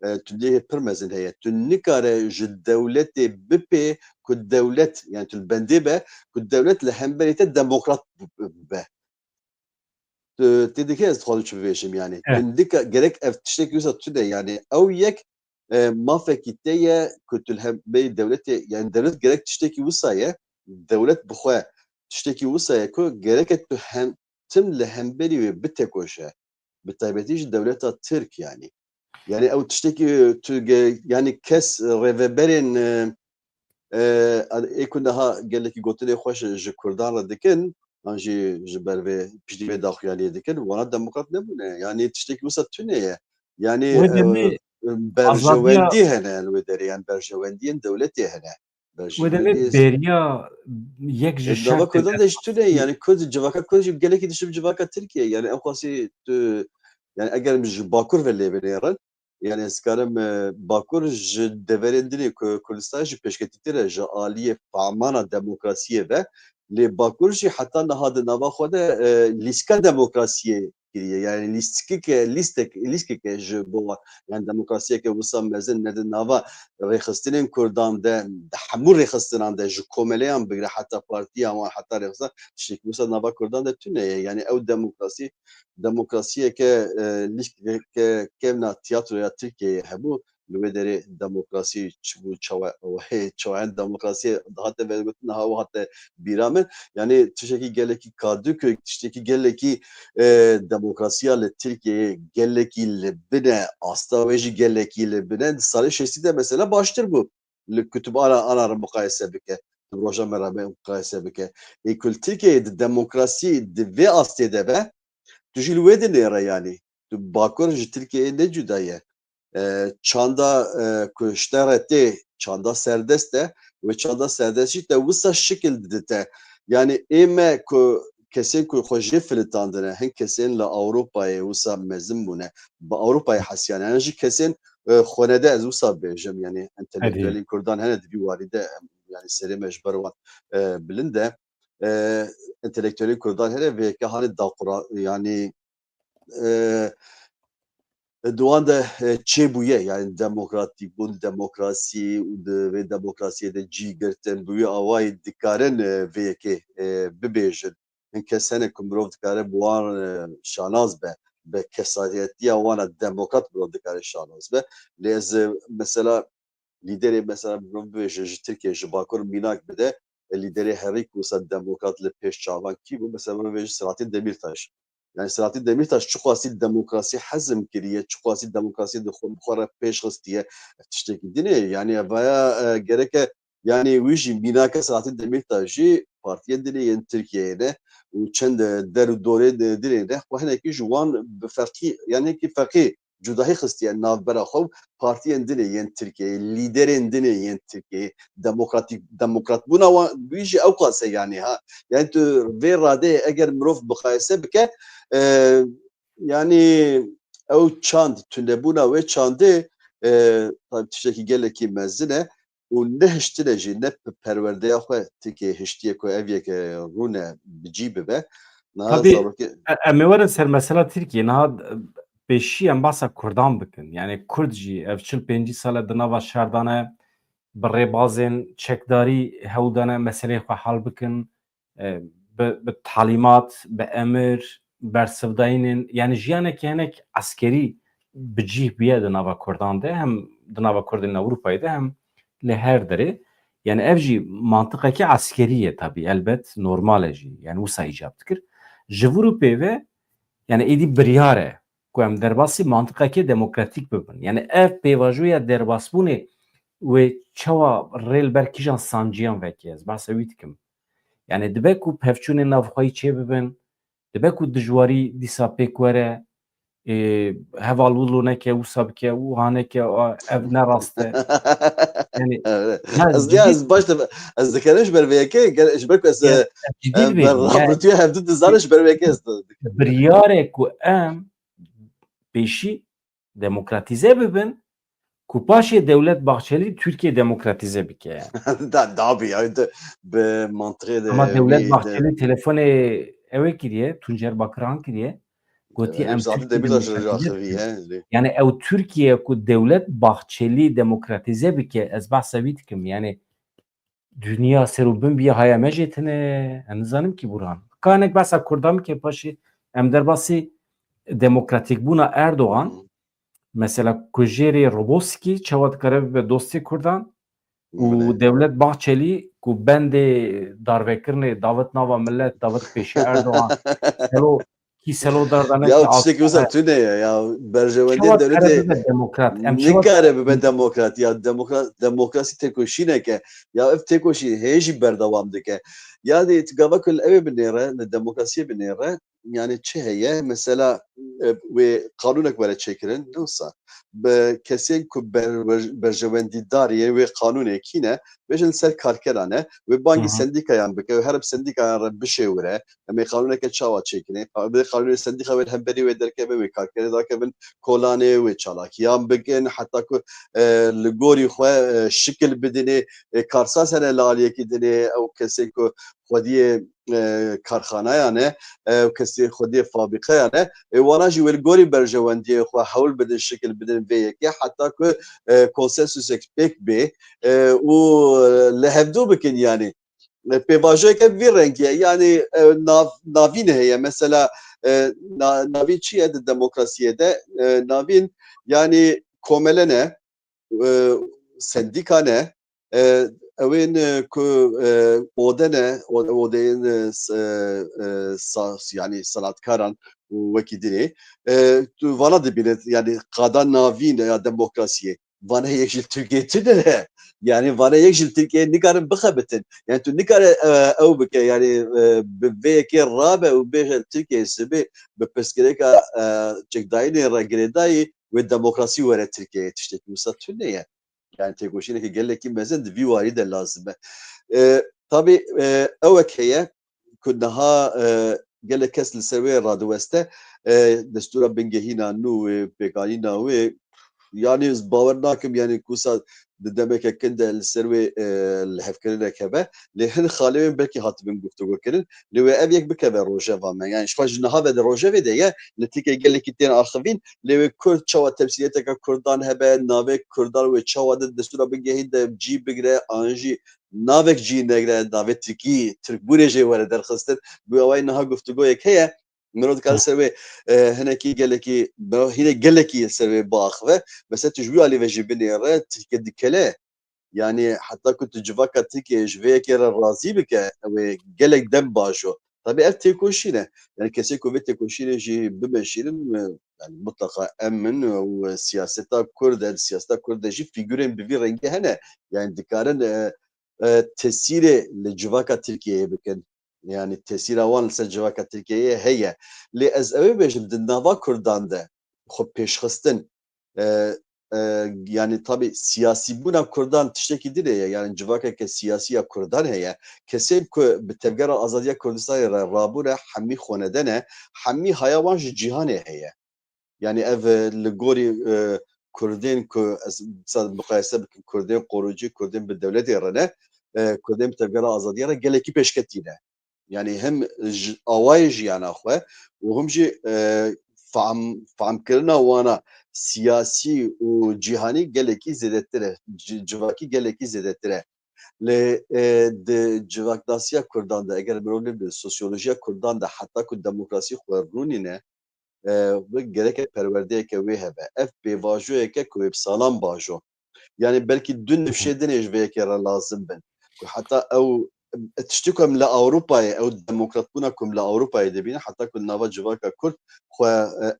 tundiyekê pir mezin heye. Tu nikare ji dewletê bipê ku dewlet yani tu li bendê be ku dewlet li hemberî te demokrat be. Tê dikê ez dixwazim çi bibêjim yani. Evet. Tu gerek ev tiştekî wisa tune yani ew yek mafekî te ye ku tu li hemberî dewletê yani dewlet gerek tiştekî wisa ye dewlet bi xwe tiştekî wisa ye ku gerek tu tim li hemberî wê bitekoşe. Bi taybetî ji dewleta Tirk yani. Yani ew tiştekî tu yani kes rêveberên ê ku niha gelekî gotinê xweş ji Kurdan re dikin an jî ji ber vê piştî vê daxuyaniyê dikin wana demokrat nebûne yani tiştekî wisa tune ye. Yani Wê demê azadiya berjewendî hene li wê derê yani berjewendiyên dewletê hene. wê demê bêriya yek ji Nava şertên Kurdan da ji tune esasî yani Kurd civaka Kurd jî gelekî dişib civaka Tirkiye yani ew xwasî tu yani eger ji Bakur ve lê binêrin yani ez karim Bakur ji deverên dinê ku Kurdistan jî pêşketîtir e ji aliyê pamana demokrasiyê ve lê Bakur jî heta niha di nava xwe de lîstika demokrasiyê kiriye yani lîstkeke ji bo yani demokrasiyeke wisa mezin ne di nava rêxistinên Kurdan de di hemû rêxistinan de ji komeleyan bigire heta partiya wan heta rêxistan tiştekî wisa nava Kurdan de tune ye yani ew demokrasiyeke lîstkeke kevna tiyatroya Tirkiyeyê hebû لودري ديمقراطية bu çawa demokrasiye daha da vermetin ha hatta biramen yani tişeki geleki Kadıköy tişeki geleki demokrasiyalı Türkiye geleki bine astaveji geleki bine sarı şesi de mesela baştır bu. Kütüphane anar mukayese bike. Roja merabe mukayese bike. Kul Türkiye'de demokrasi de ve astede be tüşil ve de nere yani. Bakır Türkiye'ye ne cüdaye. Çanda kuşterete çanda serbest de ve çanda serbestlik de vısa şekilde de yani eme ku kesin ku hoje filtandene hen kesin la Avrupa'ya vısa mezim bune ba Avrupa'ya hasyan yani kesin xonede ez vısa bejim yani Hadi. entelektüelin Kurdan hene bir varide yani seri mecbur var bilinde entelektüelin Kurdan hene ve ki hani da yani Doğan da çebuye yani demokratik bun demokrasi ve demokrasiye de cigirten buyu avay dikaren ve ki bibêjin kesene kumrov dikare buan şanaz be kesariyetiya wana demokrat mirov dikare şanaz be lez mesela lideri mesela bibêje ji Tirkiye ji bakur mînak bide lideri herî ku sa demokrat li pêş çavan kî bû mesela bibêje Selahattin Demirtaş. Yani Selahattin Demirtaş çok asil demokrasi hazm kiriye, çok asil demokrasi de xwe pêş xistiye tiştekî dinê yani veya gereke yani wî jî mînaka Selahattin Demirtaş jî partiya dinê yên Tirkiyeyê de û çend der û dorê dinê de xwe hinekî ji wan bi feqî yani hinekî feqî cudahî xistiye navbera xwe partiyên dinê yên Tirkiyeyê, liderên dinê yên Tirkiyeyê, demokrat bûna wan wî jî ew qase yani ha. Yani tu vê radeyê eger mirov biqayese bike yani ew çand tundebûna wê çandê tiştekî gelekî mezin e û nehiştine jî ne perwerdeya xwe Tirkiyeyê hiştiye ku ev yek rûne bicî bibe niha Tabii zarokê em ê werin ser mesela Tirkiye niha pêşî em basa Kurdan bikin. Yani Kurd jî ev çil pêncî sal di nava şerdane bi rêbazên çekdarî hewdane meseleyê xwe hal bikin bi talîmat, bi emir, bersivdayînên yani jiyanekî hinek eskerî bicih bûye di nava Kurdan de hem di nava Kurdên Ewropayê de hem li her derê. Yani ev jî mantiqekî eskerî ye tabii elbet normal e jî yani wisa îcab dikir. Ji vir û pêve yani êdî biryar e ku em derbasî mantiqekî demokratîk bibin. Yani ev pêvajoya derbasbûnê wê çawa rê li ber kîjan sanciyan vekî ez behsa wî dikim. Yani dibe ku pevçûnên navxwayî çê bibin, dibe ku dijwarî dîsa pêk were, hevalû neke wisa bike û haneke ev ne rast e. Yani ya Ez ya cidî ez başta ez dikare ji ber vê yekê gel ji ber ku ez ya cidî ber dibêjim ya rabirtiya hevdû dizanê ji ber vê yekê ez dikim. biryarê ku em pêşî demokratîze bibin ku paşê Dewlet Bahçeli Türkiye demokratîze bike yani. Da ya bi mantıqê de Ama Dewlet wî de Bahçeli telefonê ew kiriye, Tuncer Bakiran kiriye, gotiye hep em zaten Türkiye Demirtaş demokratîze raxivî bikin. he. Yani ew Türkiye ku Dewlet Bahçeli demokratîze bike ez behsa wî dikim yani dünya serûbin biye haya me jê tune em nizanim kî Burhan. Kanek behsa Kurdan bike paşê em derbasî demokratîkbûna Erdogan mesela ku jêrê Roboski çawa dikare bibe dostê Kurdan û Dewlet Bahçeli ku bendê darvekirinê davet nava millet davet pêşî Erdogan selo kî selo Ya dardaneke tiştekî aslan wisa e tune ye ya çawa berjewendiyên dikare devletê bibe demokrat. Em çawa dikare nikare bibe demokrat ya demokrasî têkoşîneke ya ev têkoşî hêyî jî berdewam dike. Yani gava ku li ew ê binêre li demokrasiyê binêre yani çi heye mesela wê qanûnek were çêkirin ne wisa bi kesên ku berjewendî darî wê qanûnê kîne bêjin ser karkeran e wê Hı bangî hı. sendîkayan bike her bi sendîkayan re bişêwire em ê qanûneke çawa çêkirin bê qanûnê sendîqa wê hemberî wê derkeve wê karkerê dakevin kolanê wê çalakiyan bikin heta ku li gorî xwe şikil bidinê karsaz hene li aliyekî dinê ew kesê ku xwediyê karxanayan e kesê xwediyê fabrîqeyan e wana jî wê li gorî berjewendiyê xwe hewl bidin şikil bidin vê yekê heta ku konsensusek pêk bê û li hevdû bikin yani pêvajiyeke vî rengî ye yani navîn heye mesela navîn çi ye di demokrasiyê de navîn yani komelene sendîkane ewên ku odene odeyên yani sanatkaran û wekî dinê tu vana dibîne yani qada navîn ya demokrasiyê vana yek ji Tirkiye çi dire? Yani vana yek ji Tirkiye nikarin bixebitin. Yani tu nikare ew bike yani bi vê yekê rabe û bêje Tirkiye sibê bi pirsgirêka çekdayînê re girêdayî wê demokrasî were Tirkiyeyê tiştekî wisa tune ye. Yani têkoşînekî gelekî mezin di vî warî de lazim e. Tabii ewek heye ku niha gelek kes li ser wê radiweste destûra bingehîna nû wê pêkanîna wê yani bawer nakim yani kusa di demeke kin de li ser wê li hevkirinek hebe lê hin xaleyên belkî hatibin guftugû kirin lê wê ev yek bikeve rojeva me yani ji xwe ji niha ve de rojevê de ye li Tirkiye gelekî tên axivîn lê wê Kurd çawa temsîliyeteka Kurdan hebe navê Kurdan wê çawa de destûra bingehîn de cî bigire an jî navek cî negire navê Tirkî Tirkbûnê jê were derxistin bu awayî niha guftugûyek heye mirov dikare ser wê hinekî gelekî hîne gelekî ser wê biaxive mesela tu ji wî alî ve jî binêre Tirkiye dikele yani heta ku tu civaka Tirkiye ji vê yekê re razî bike ew ê gelek dem baş o. Tabii ev têkoşîn e. Yani kesê ku vê têkoşînê jî bimeşîrin yani mutlaka em min û siyaseta Kurd de siyaseta Kurd de jî fîgürên bi vî rengî hene. Yani dikarin tesîrê li civaka Tirkiyeyê bikin. Yani tesîra wan li ser civaka Tirkiyeyê heye. Lê ez ew ê bêjim di nava Kurdan de xwe pêşxistin yani tabii siyasîbûna Kurdan tiştekî dire ye yani civakeke siyasî Kurdan heye kesê ku bi tevgera azadiya Kurdistanê re rabûne hemî xweneden e hemî haya wan ji cîhanê heye yani ev li gorî Kurdên ku ez muqayese bikim Kurdên qorûcî Kurdên bi dewletê re ne Kurdên bi tevgera azadiya re gelekî pêşketî ne yani hem ji awayê jiyana xwe û him jî fehamkirina wana siyasî û cîhanî gelekî zêdetir e civakî gelekî zêdetir e lê di civaknasiya Kurdan de eger mirov bi sosyolojiya Kurdan de heta ku demokrasî xwe rûnîne gereke perwerdeyeke wê hebe ev pêvajoyeke ku bi salan bajo yani belkî du nifşê dinê ji vê yekê re lazim bin ku heta ew tiştî ku em li Ewropayê ew demokratbûna ku em li Ewropayê dibînin heta ku nava civaka Kurd xwe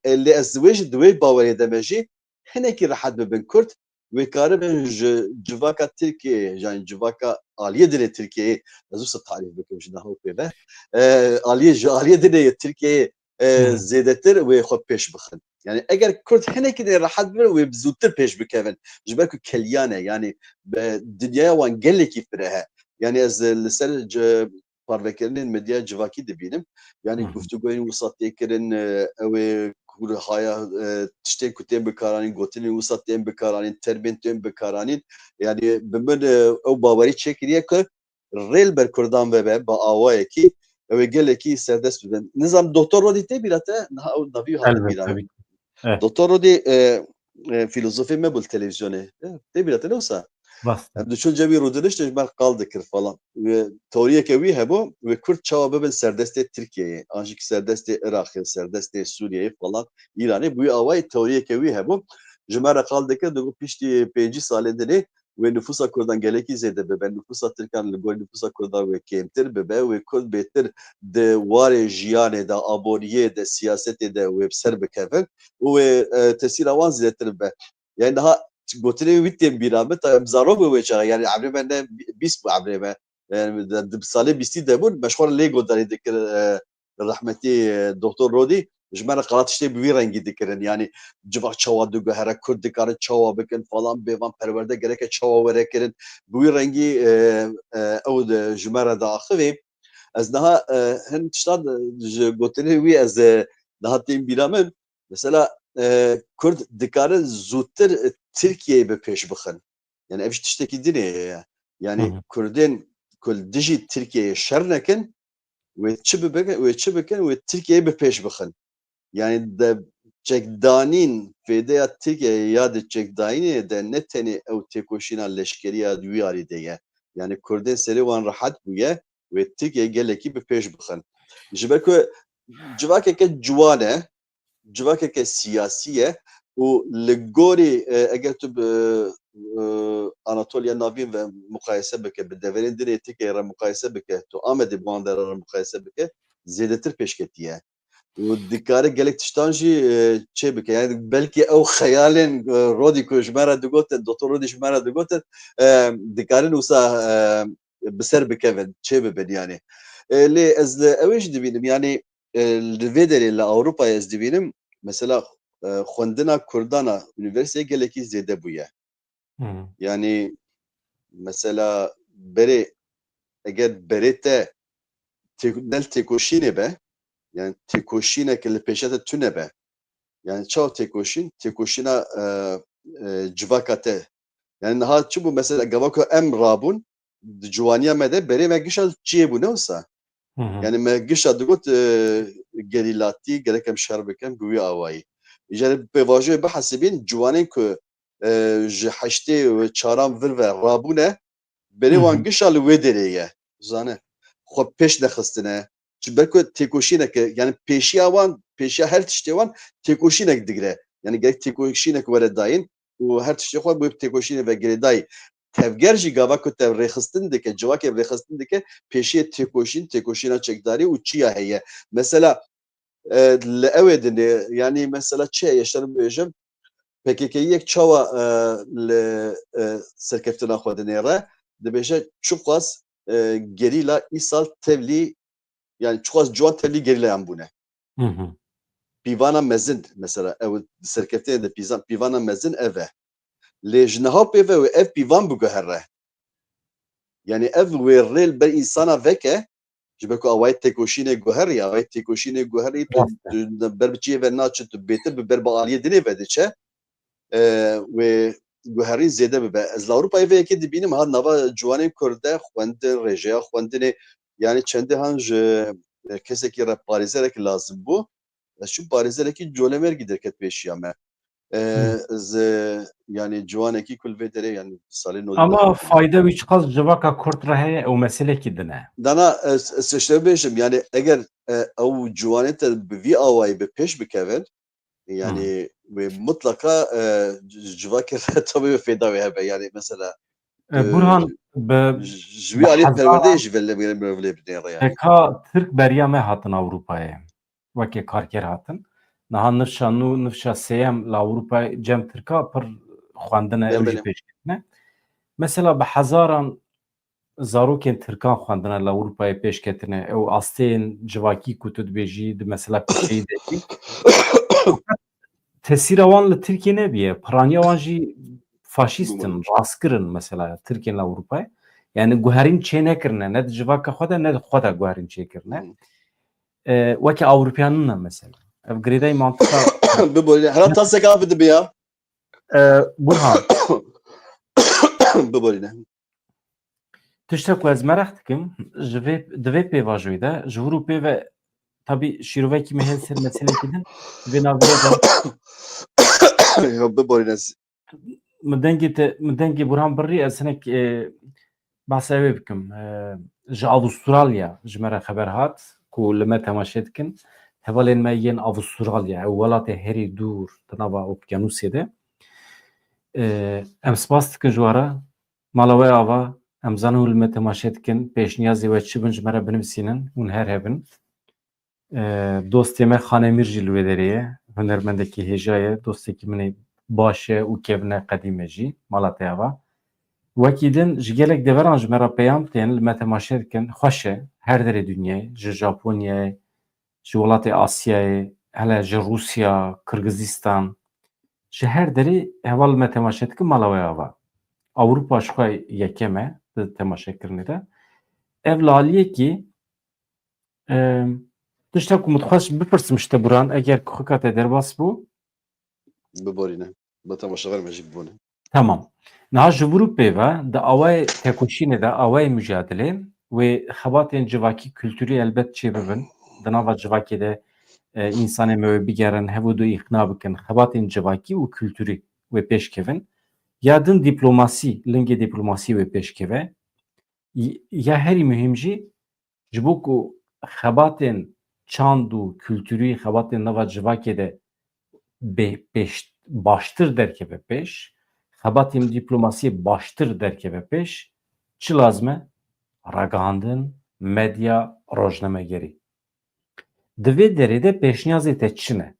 lê ez wê jî di wê bawerê de me jî hinekî rehet bibin Kurd wê karibin ji civaka Tirkiyeyê yani civaka aliyê dinê Tirkiyeyê ez wisa tarîf bikim ji niha wê ve aliyê ji aliyê dinê Tirkiyeyê zêdetir wê xwe pêş bixin. Yani eger Kurd hinekî de rehet bibin wê bi zûtir pêş bikevin ji ber ku keliyan e yani dinyaya wan gelekî fire he. Yani ez li ser parvekirinên medya civakî dibînim. Yani guftûgoyên wisa tê kirin ew ê haya tiştên ku tên bikaranîn gotinên wisa tên bikaranîn terbên tên bikaranîn yani bi min ew bawerî çêkiriye ku rêl ber Kurdan vebe bi awayekî ew ê gelekî serdest bibin. Nizam Doktor Rodî tê bîra te niha ew navî hate Elbette, bîra min. tabii ki. Evet, Doktor Rodî filozofê me bû li televizyonê. Tê bîra te ne wisa? bastım. Em diçûn cevî rûdiniştê ji ber qal dikir falan. Teoriyeke wî hebû wê Kurd çawa bibin serdestê Tirkiyeyê an jî serdestê Iraqê, serdestê Sûriyeyê falan Îranê bu wî awayî teoriyeke wî hebû ji me re qal dikir digot piştî pêncî salê dinê wê nüfusa Kurdan gelekî zêde bibe nüfusa Tirkan li gor nüfusa Kurdan wê kêmtir bibe wê Kurd bêtir di warê jiyanê de aboniyê de siyasetê de wê bi ser bikevin û wê tesîra wan zêdetir bibe. Yani daha gotinê wî tên bîra min ta em zarok bû wê çaxa yani ebrê me ne bîst bû ebrê me yani di salê bîstî de bûn me ji xwe re lê guhdarî dikir rehmetî Doktor Rodî ji me re qala tiştê bi vî rengî dikirin yani civak çawa diguhere Kurd dikarin çawa bikin falan bêvan perwerde gereke çawa were kirin bi wî rengî ew ji me re diaxivê ez niha hin tiştan ji gotinê wî ez niha tên bîra min mesela Kurd dikarin zûtir Tirkiyeyê bi pêş bixin. Yani ev jî tiştekî dinê ye. Yani Kurdên ku dijî Tirkiyeyê şer nekin wê çi bikin wê Tirkiyeyê bi pêş bixin. Yani de çekdanîn fêdeya Tirkiyeyê ya di çekdanînê de ne tenê ew têkoşîna leşkeriya wî alî de ye. Yani Kurdên serê wan rehet bûye wê Tirkiyeyê gelekî bi pêş bixin. Ji ber ku civakeke ciwan e civakeke siyasî ye û li gorî eger tu bi Anatolia navîn ve mukayese bike, bi deverên dinê Tirkiye re mukayese bike, tu Amedê bi wan dere re mukayese bike, zêdetir pêşketiye. û dikare gelek tiştan jî çê bike. Yani belkî ew xeyalên Rodî ku ji me re digotin, Dr. Rodî ji me re digotin, dikarin wisa bi ser bikevin, çê bibin yani. Lê ez li ew ê jî dibînim yani li vê derê li Ewropayê ez dibînim mesela xwendina Kurdan a üniversiteyê gelekî zêde bûye. Hı. Yani mesela berê eger berê te nel têkoşînê be, yani têkoşîneke li pêşa te tune be. Yani çawa têkoşîn? Têkoşîna civaka te. Yani niha çi bû mesela gava ku em rabûn, di ciwaniya me de berê me gişa çiyê bû ne wisa? Hı hı. Yani me gişa digot gerîlatî gerek em şer bikin bi wî awayî. Îjare pêvajoyê bihesibîn ciwanên ku ji heştê û çaran vir ve rabûne, berê Hı wan hı. gişa li wê derê ye. Zane. Xwe pêş nexistine. Ji ber ku têkoşîneke yani pêşiya wan, pêşiya her tiştê wan têkoşînek digire. Yani gerek têkoşînek were dayîn û her tiştê xwe bi têkoşînê ve girê dayî. Tevger jî gava ku tev rêxistin dike, civakê rêxistin dike, pêşiya têkoşîna çekdarî û çiya heye. Mesela li ew ê dinê yani mesela çi heye şerim bêjim PKK'yek çawa li serkeftina xwe dinê re dibêje çi xwaz gerîla îsal tevlî yani çi xwaz ciwan tevlî gerîlayan bûne. Hı hı. Pîvana mezin mesela ew di serkeftinê de pîvana mezin ev e. Lê ji niha pêve wê ev pîvan biguhere. Yani ev wê rê ber însana veke ji ber ku awayê têkoşînê guherî, awayê têkoşînê guherî tu Rast e. ber bi çiyê ve naçe tu bêtir bi ber bi aliyê dinê ve diçe wê guherîn zêde bibe. Ez li Ewropayê vê yekê dibînim ha nava ciwanên Kurd de xwendin, rêjeya xwendinê yani çendê han ji kesekî re parêzerekî lazim bû. Ez çûm parêzerekî colemêrgî derket pêşiya me. Hı. Ez yani ciwanekî ku li vê derê yani salê nodî Ama dixebitînim. fayda wî çiqas civaka Kurd re heye ew meselekî din e. Dana ez tiştek bêjim yani eger ew ciwanê te bi vî awayî bi pêş bikevin Hı. yani ve mutlaka civakê re tabii fêda wê hebe yani mesela Burhan ji bi wî aliyê perwerdeyê hezaran jî velê bidên re yani. heka Tirk beriya me hatin Ewropayê. Wekî karker hatin. Niha nifşa nû nifşa sêyem li Ewropayê cem Tirka pir xwendine Belê ew jî belê. pêşketine. Mesela bi hezaran zarokên Tirkan xwendine li Ewropayê pêşketine ew asteyên civakî ku tu dibêjî di mesela piçeyî de jî tesîra wan li Tirkiye nebiye. Piraniya wan jî faşîstin, rastkirin mesela Tirkiyên li Ewropayê. Yani guherîn çê nekirine ne di civaka xwe de ne di xwe de guherîn çêkirine. Wekî Ewropeyanin ne mesela. Ev girêdayî mantıqa Bibolîne hera taseka bidibe ya. Burhan Bibolîne. tiştek ku ez merex dikim ji vê di vê pêvajoyê de ji wir û pêve tabî şîrovekî me hêl ser meselekî din vê navbera de Bibolîne. min dengê Burhan birî ez hinek behsa wê bikim. Ji Avustralya ji me re xeber hat ku li me temaşe dikin. Hevalên me yên Avustralya ew welatê herî dûr di nava Okyanusê de. Em spas dikin ji we re mala we ava em zanin û li me temaşe dikin pêşniyazê we çi bin ji me re binivîsînin hûn her hebin. Dostê me Xanemîr jî li wê derê ye hunermendekî hêja ye dostekî min ê baş e û kevne qedîme jî mala te ava. Wekî din ji gelek deveran ji me re peyam tên li me temaşe dikin xweş e her derê dunyayê ji Japonyayê ji welatê Asyayê hele ji Rûsya, Qirgizîstan ji her derê heval li me temaşe dikin mala we ava. Ewropa ji xwe yekem e di temaşekirinê de. Ev li aliyekî tiştek ku min dixwest bipirsim ji te Burhan eger xika te derbas bû Bibolîne. Bi temaşeger me jî bibûne. tamam. Niha ji wir û pêve di awayê tekoşînê de awayê mücadelê wê xebatên civakî kültûrî elbet çê bibin. Di nava civakê de însanê me wê bigerin hevû du îxna bikin xebatên civakî û kültûrî wê pêşkevin. Ya din dîplomasî, lingê dîplomasî wê pêşkeve ya herî muhîm jî ji bo ku xebatên çand û kültûrî xebatên nava civakê de pêş baştir derkeve pêş xebatên dîplomasiyê baştir derkeve pêş, çi lazim e? Ragihandin, medya, rojnamegerî. Di vê derê de pêşniyazê te çi ne?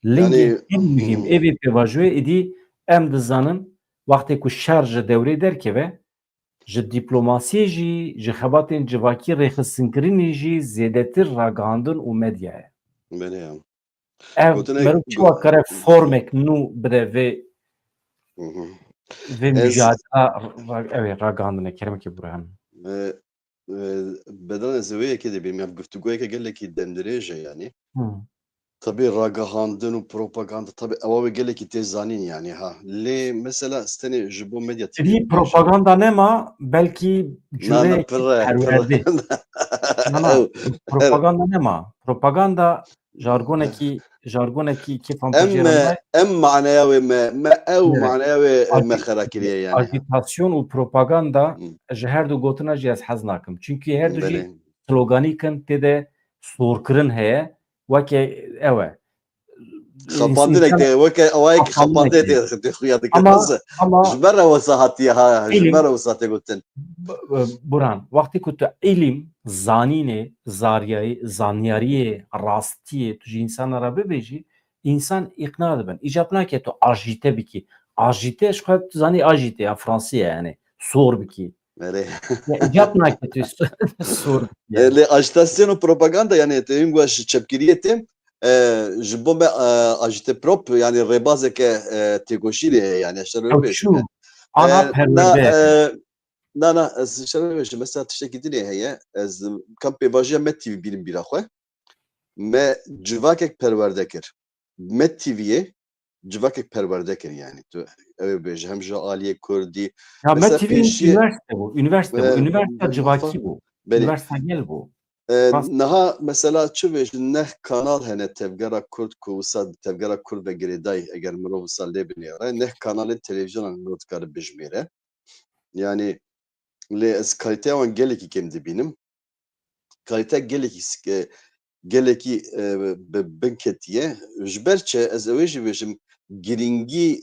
Lingê Yani en mühim evê pêvajoyê êdî em dizanin wextê ku şer ji dewrê derkeve, ji dîplomasiyê jî, ji xebatên civakî rêxistinkirinê jî zêdetir ragihandin û medya ye. beni ya. Ev Gotenek merov çawa kare formek nû bide vê ez mücadela ew ê ragihandinê kerimekê bûre e, bedel ez ê yekê dibînim ya guftugûyeke gelekî demdirêj e yani. Tabii ragahandin û propaganda tabii ew gelekî tê zanîn yani ha. Lê mesela stenê ji bo medya TV Êdî propaganda nema belkî na na cureyekî pir perwerdê. Na, ew propaganda nema. Propaganda jargonekî kêfan pir em jêranda ye. em maneya wê me ew Evet. maneya wê me xera kiriye yani ha. Ajitasyon û propaganda ji her du gotina jî ez hez nakim. Çünkü her du jî Belê. sloganîkin têde stûrkirin heye. Weke ew e. Xepandinek tê weke ewayekî xepandinê tê xuya dikin ez Ama ji ber re wisa hatiye ha ji ilim ber re wisa tê gotin. Burhan, wextê ku tu ilîm, zanînê, zanyariyê, rastiyê tu ji însanan re bibêjî, însan îqna dibin. Îcab nake tu ajîte bikî. Ajîte ji xwe tu zanî ajîte ya Fransî ye yani. Sor bikî. Belê. Ya îcab nake tu sor bikî yani. Lê ajitasyon û propaganda yani tevîm gu ji çepkiriyê têm ji bo me agitprop yani rêbazeke têkoşînê heye yani eşer Ew bibêjim çû? me. Ana Na perwerde ye. na ez şer bibêjim mesela tiştekî dinê heye ez kam pêvajiya Me TV bînim bîra xwe. Me civakek perwerde kir. Me TV'ye civakek perwerde kir yani. Tu ew ê bêje hem ji aliyê Kurdî Ya me mesela TV pêşiye üniversite bu. Üniversite bu. Üniversite civakî bû. belê. Üniversite gel bû. Niha mesela çi bêjin neh kanal hene tevgera Kurd ku wisa tevgera Kurd ve girêdayî eger mirov wisa lê binêre neh kanalên televîzyonan mirov dikare bijimêre. Yani lê ez kaliteya wan gelekî kêm dibînim. Kalite gelekî bi bin ketiye. Ji ber çi ez ew ê jî bêjim girîngî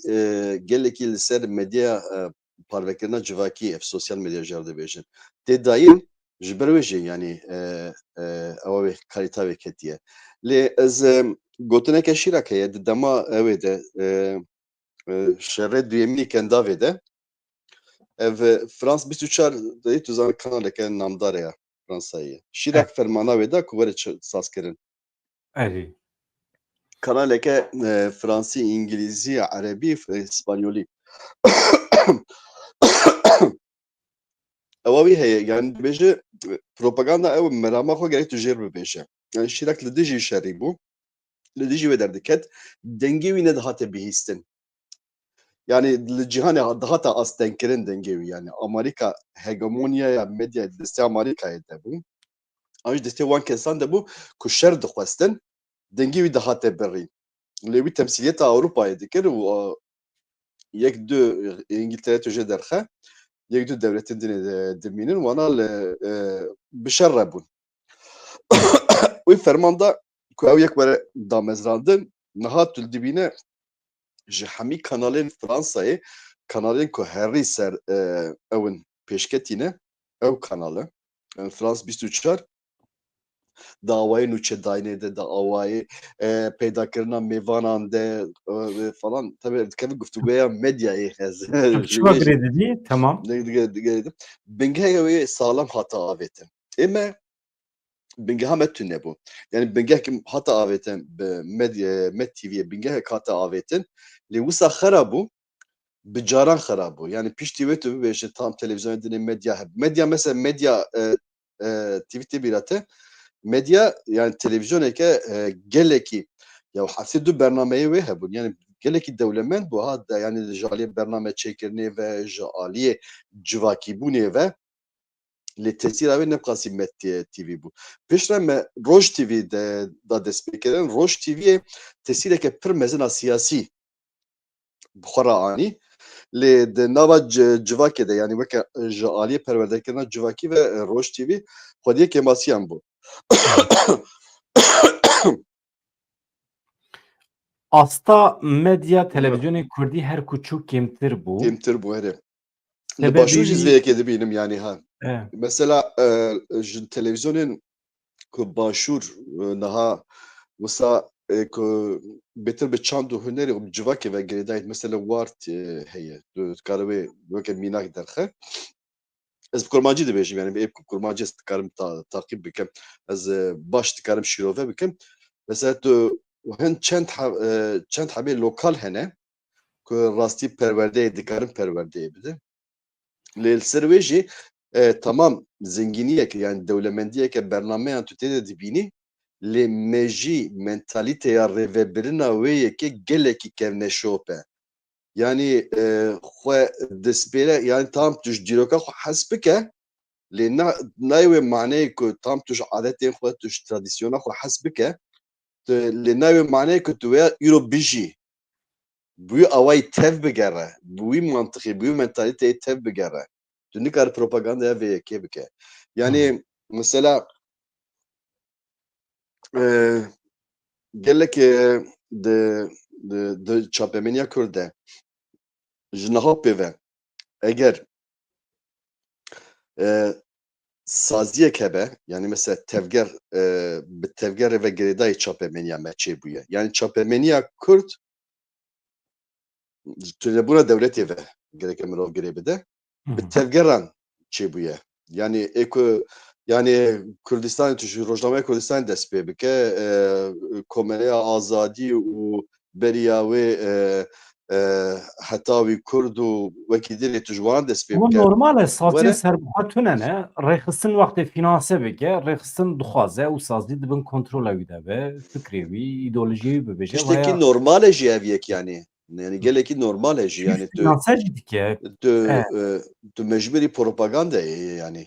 gelekî li ser medya parvekirina civakî ev sosyal medya jî dibêjin. Tê dayîn ji ber wê jî yani ew wê kalîta wê ketiye. Lê ez gotineke şîrak heye di dema evê de şerê duyemînê kendavê de ev Frans 24 deyî tu zanî kanaleke namdar ye Fransayê. Şîrak fermana wê da ku were sazkirin. Erî. Kanaleke Fransî, İngilîzî, Erebî, İspanyolî. Ewa wî heye yani dibêje propaganda ew merama xwe gerek tu jêr bibêje. Yani şîrak li dijî şerî bû. Li dijî wê derdiket dengê wî nedihate bihîstin. Yani li cîhanê dihata astengkirin dengê wî yani Amerîka hegemonyaya medya destê Amerîkayê de bû. An jî destê wan kesan de bû ku şer dixwestin dengê wî dihate birîn. Lê wî temsîliyeta Ewropayê dikir û yek du İngiltere tu jê derxe yek du devletên dinê dimînin wana li bi şer re bûn. Wî fermanda ku ew yek were damezrandin niha tu dibîne ji hemî kanalên Fransayê kanalên ku herî ser ew in pêşketîne ew kanal e Frans 24 di awayê nûçedayînê de di awayê peydakirina mêvanan de falan tabii dikeve guftûgoya medyayê ez ji Çima wê jî birê didî? Tamam. digedim bingeheke wê salam hata avêtin. Ême bingeha me tune bû. Yani bingehekî hata avêtin bi Me TV'ye bingehek hata avêtin lê wisa xera bû bi caran xera bû. Yani piştî wê tu bibêje tam televizyonê dinê medya hebe. Medya mesela medya TV tê bîra te medya yani televizyoneke gelekî ya hefsê du bernameyê wê hebûn. Yani gelekî dewlemend bû ha yani ji aliyê bername çêkirinê ve ji aliyê civakîbûnê ve lê tesîra wê neqasî Me TV bû. Pêş re me Roj TV de da dest pê kirin. Roj TV'ye tesîreke pir mezin a siyasî bi xwe re anî. Lê di nava civakê de yani weke ji aliyê perwerdekirina civakî ve Roj TV xwediyê kemasiyan bû. Asta medya televizyonê Kurdî her küçük kêmtir bû. Kêmtir bû herê. Li Sebebî başûr jî wî zvêyekê dibînim yani ha. e, Mesela ji televizyonên ku başûr niha wisa ku bêtir bi çand û hunerê û civakê ve girêdayî mesela wart heye. Tu dikare wê weke mînak derxe. Ez bi kurmancî dibêjim yani bi êv ku kurmancî ez dikarim takîb bikim. Ez baş dikarim şîrove bikim. Mesela tu hin çend hebê lokal hene ku rastî perwerdeyê dikarin perwerdeyê bidin. Lê li ser wê jî tamam zenginiyeke yani dewlemendiyeke bernameyan tu tê de dibînî lê me jî mentalîteya rêvebirina wê yekê gelekî kevneşop e. Yani xwe destpêre yani tam tu ji dîroka xwe hes bike lê nayê wê maneyê ku tam tu ji adetên xwe tu ji tradisyona xwe hes bike lê nayê wê maneyê ku tu wêya îro bijî. Bu awayî tev bigere. Bu wî mantıqî, bu wî mentaliteyê tev bigere. Tu nikare propagandaya vê yekê bike. Yani mesela gelek di çapemeniya Kurd de ji niha pêve eger saziyek hebe yani mesela tevger bi tevger ve girêdayî çapemeniya me çêbûye. Yani çapemeniya Kurd tûlebûna dewletê ve gerek mirov girê bide bi tevgeran çêbûye. Yani êku yani Kurdistanê tu ji Rojnameya Kurdistanê dest pê bike Komeleya Azadî û beriya wê heta wî Kurd û wekî dirê tu ji wan dest pê Ama bike normal e saziyên were serbuha tune ne rêxistin wextê fînanse bike rêxistin dixwaze û sazî dibin kontrola wî de be fikrê wî îdeolojiyê wî bibêje tiştekî vaya normal e jî ev yek yani. Yani gelekî normal e jî çi yani fînanse jî dike. tu E, tu mecburî propagandayê yani.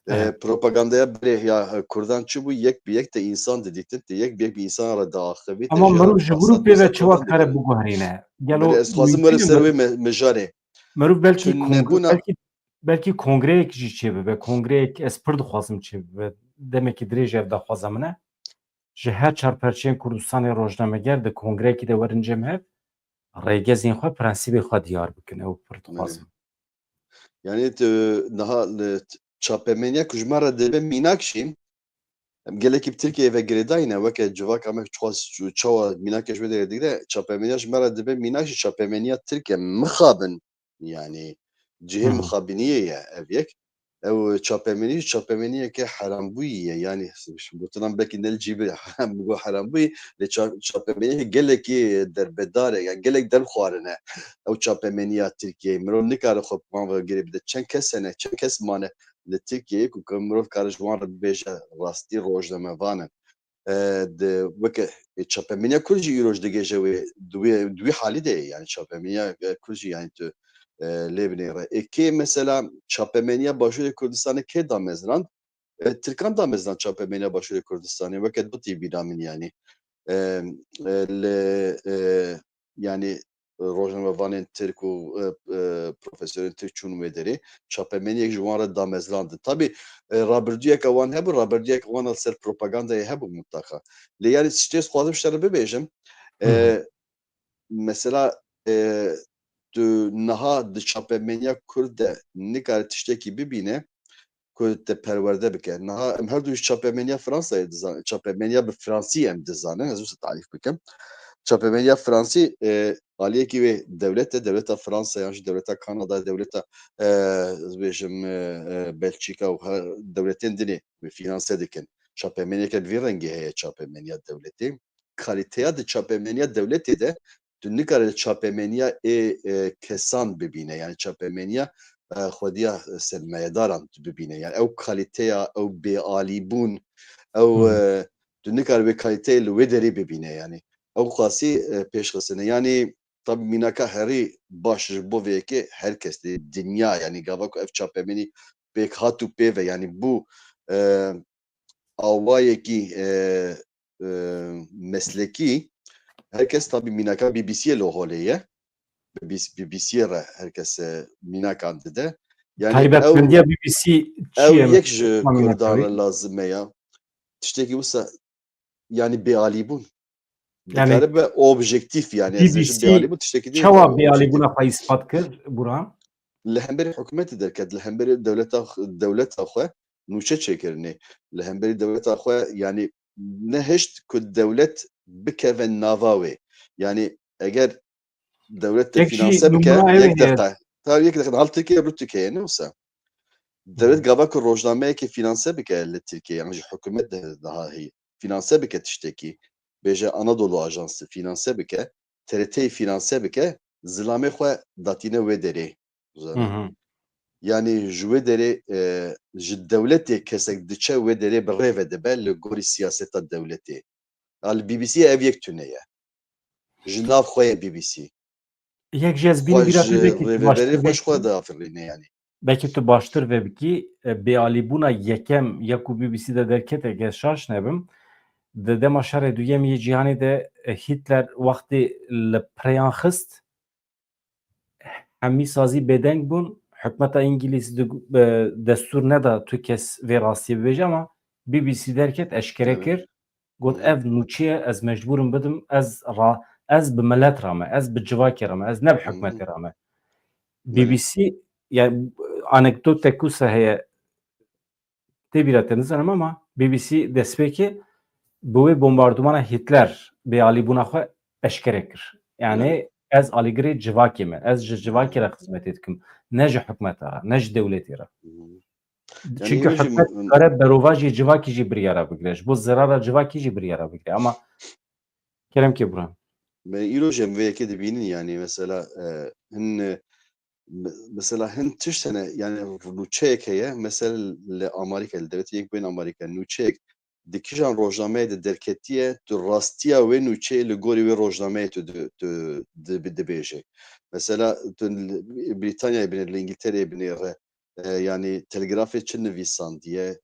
e. Propagandaya birê ya Kurdan çi bû yek bi yek de insan didîtin tu yek bi yek bi insana re diaxivî te Ama ji ra mirov ji behsa grûpê ve doza çiwa Kurdan dikare dikirin. biguherîne. Belê Gelo ez dixwazim were mümkün ser e wê mijarê. mirov Tu nebûna belkî kongreyek jî çêbibe kongreyek ez pir dixwazim çêbibe demekî dirêj ev daxwaza min e ji her çarperçeyên Kurdistanê rojnameger di kongreyekî de werin cem hev rêgezên xwe prensîbê xwe diyar bikin ew pir dixwazim. yani tu niha li çapemeniya ku ji me re dibe mînak jî em gelekî bi Tirkiyeyê ve girêdayîne weke civaka me dixwaz çawa mînakê ji wê derê digre çapemeniya ji me re dibe mînak jî çapemeniya Tirkiye mixabin yani cihê mixabîniyê ye ev yek. Ew çapemenî çapemeniyeke herambûyî ye yani gotinan belkî ne li cîbê heram bigo herambûyî lê çapemeniyê gelekî derbedar e yani gelek derxwarine ew çapemeniya Tirkiyeyê mirov nikare xwe wan ve girê bide çend kes hene çend kes mane li Tirkiyeyê ku mirov kare ji wan re bibêje rastî rojnamevan in. Di weke çapemeniya Kurd jî îroj digêje wê di wî halî de ye yani çapemeniya Kurd jî yani tu lê binêre. Kê mesela çapemeniya Başûrê Kurdistanê kê da mezran? Tirkan da mezran çapemeniya Başûrê Kurdistanê weke dutî bîra min yani. Li yani rojnamevanên Tirk û profesorên Tirk çûn wê derê çapemeniyek ji wan re damezrandin. Tabii rabirdûyeka wan hebû, rabirdûyeka wan li ser propagandayê hebû mutlaka. Lê yani tiştê ez dixwazim ji te re bibêjim, mesela tu niha di çapemeniya Kurd de nikare tiştekî bibîne ku te perwerde bike. Niha em her du ji çapemeniya Fransayê dizanin. Çapemeniya bi Fransî em dizanin. Ez wisa tarîf bikim. Çapemeniya Fransî aliyekî wê devlet e devleta Fransaya jî devleta Kanada devleta ez bêjim Belçîka û her dewletên dinê wê fînanse dikin. Çapemeniyeke bi vî rengî heye çapemeniya dewletê. Kalîteya di çapemeniya dewletê de tu nikare li çapemeniya kesan bibîne yani çapemeniya xwediya sermayedaran tu bibîne yani ew kalîteya ew bêalîbûn ew tu nikare wê kalîteyê li wê derê bibîne yani. Ew xasî pêşxistin e yani tabii mînaka herî baş ji bo vê yekê her kes di dinya yani gava ku ev çapemenî pêk hat û pêve yani bu awayekî meslekî herkes tabii mînaka BBC'ye li holê ye. BBC'ye re herkes mînakan dide. Yani Taybetmendiya BBC çi ew ye yek ji Kurdan mînakavî? re lazim e ya. Tiştekî wisa yani bêalîbûn. Yani Dikare be objektif yani ez ji BBC bealî bu tiştekî değil çawa objektif. bealîbûna xwe ispat kir Burhan? Li hemberî hikûmetê derket, li hemberî dewleta xwe nûçe çêkirine. Li hemberî dewleta xwe yanî nehişt ku dewlet bikeve nava wê. Yani eger dewlet te Yek jî fînanse bike nûmuna ew yek heye. deqe. Ta yek deqe hal Tirkiye rû Tirkiye ne wisa? Devlet gava ku rojnameyekê fînanse bike li Tirkiye yani ji hikûmet de daha heye. Fînanse bike tiştekî. Bêje Anadolu Ajansı fînanse bike, TRT'yê fînanse bike, zilamê xwe datîne wê derê. Hı Zanî. hı. Yani ji wê derê ji dewletê kesek diçe wê derê bi rêve dibe li gorî siyaseta dewletê. A li BBC'ye ev yek tune ye. Ji nav xwe ye BBC. Yek jî ez Xwe bînî bîra ji te vekî tu rêveberê baştir xwe ji xwe vekî. diafirîne yani. Belki tu baştir ve bikî bealîbûna yekem ya ku BBC'de derkete gez şaş nebim. Di dema şerê duyem yê cîhanê de Hitler wextê li preyan xist hemî sazî bêdeng bûn. Hikûmeta İngilîz destûr neda tu kes vê rastiyê bibêje ama BBC derket eşkere Evet. kir. Hı Got hı. ev nûçe ye ez mecbûrim bidim ez bi millet re me ez bi civakê re me ez ne bi Hı hı. hikûmetê re me. Evet. BBC yani anekdotek wisa heye tê bîra te nizanim ama BBC destpêkê bi wê bombardmana Hitler bealîbûna xwe eşkere kir. Yani Evet. ez alîgirê civakê me, ez ji Evet. civakê re xizmetê dikim, ne ji hikûmeta re, ne ji dewletê re. Hı hı. Yani Çünkü îro jî hikûmet dikare berovajê civakî jî biryara bigire, ji bo zerara civakî jî biryara bigire ama keremkê Burhan. îro jî em vê yekê dibînin yani mesela hin mesela hin tiştene yani nûçeyek heye mesela li Amerîka li devletê yek bên Amerîka nûçeyek di kîjan rojnameyê de derketiye tu rastiya wê nûçeyê li gorî wê rojnameyê tu dibêje. Mesela tu li Brîtanyayê binê li İngiltere'ye binê re yani telgrafê çi nivîsandiye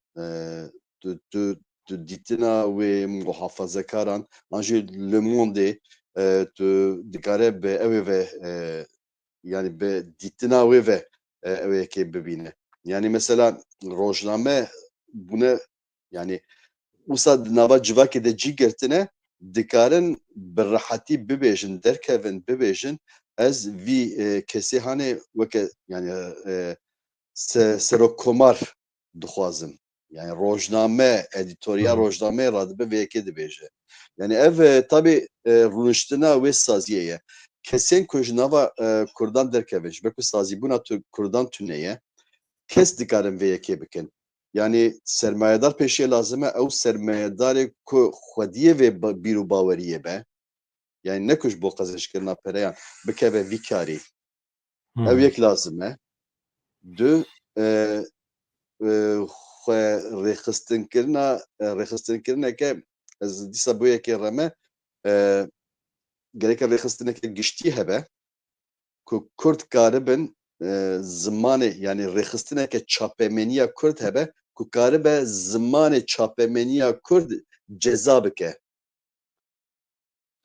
tu dîtina wê muhafazekaran an jî Le Mondeê tu dikare bi evê ve yani be dîtina wê ve ew yekê bibîne. Yani mesela rojname bune yani wisa di nava civakê de cî girtine dikarin bi rehetî bibêjin derkevin bibêjin ez vî kesê hanê weke yani serokkomar dixwazim. Yani rojname, edîtoriya rojnameyê radibe vê yekê dibêje. Yani ev tabii rûniştina wê saziyê ye. Kesên ku ji nava Kurdan derkeve ji ber ku sazîbûna Kurdan tune ye, kes dikarin vê yekê bikin. Yani sermayedar pêşiye lazim e ew sermayedarê ku xwediyê vê bîr û baweriyê be, yani ne ku ji bo qezeşkirina pereyan bikeve vî karî. Ew yek lazim e. Du xwe rêxistinkirineke ez dîsa bû yekê reme gereka rêxistineke giştî hebe ku Kurd karibin zimanê yani rêxistineke çapemeniya Kurd hebe ku karibe zimanê çapemeniya Kurd ceza bike.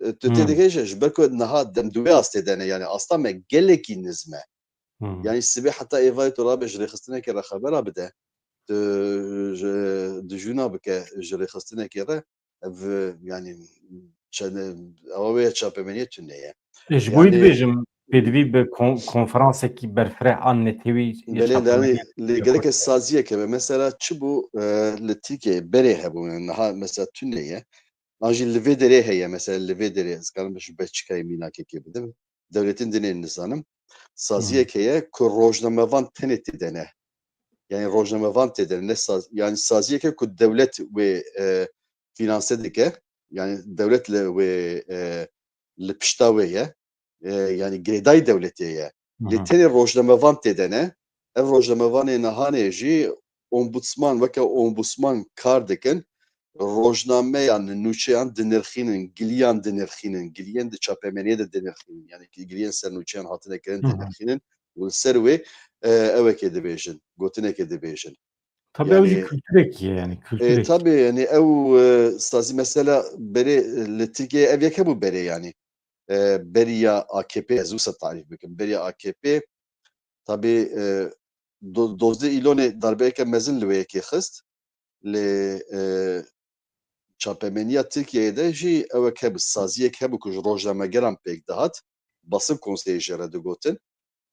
Tu tê dikêje ji ber ku niha demdûvê astê dene yani asta me gelekî nizm e. Yani sibê heta êvayê tu rabe ji rêxistinekê re xebera bide. Dijuna bike ji rêxistinekê re ev yani ewa wê çapemeniyê tune ye. Ji bo wî Yani dibêjim pêdivî bi konferansekî berfireh an netewî ya belê yani çapemeniya li ya geleke Kurd. saziyek hebe mesela çi bû li Tirkiyeyê berê hebû niha mesela tune ye an jî li vê derê heye mesela li vê derê ez karim ji Belçîkayê mînakekê bidim devletin dinê nizanim saziyek heye ku rojnamevan tenê tê dene. Yani rojnamevan tê dene ne yani saziyeke ku devlet wê fînanse dike yani devlet li wê li pişta wê ye yani girêdayî devletê ye. Lê tenê rojnamevan tê dene ev rojnamevanê nehanê jî ombudsman weke ombudsman kar dikin rojnameyan nûçeyan dinirxînin giliyan dinirxînin giliyên di çapemeniyê de dinirxînin yani giliyên ser nûçeyan hatine kirin dinirxînin û li ser wê evekê dibêjin gotinekê dibêjin. Tabii ew jî Yani kültûrekî ye yani kültûrekî. tabii yani ew sazî mesela berê li Tirkiyeyê ev yek hebû berê yani beriya AKP ez wisa tarîf bikim beriya AKP tabii dozdê îlonê darbeyeke mezin li wê yekê xist lê çapemeniya Tirkiye'de jî ew hebe saziyek hebu ku ji rojnamegeran pêk dihat basın konseyê jê re digotin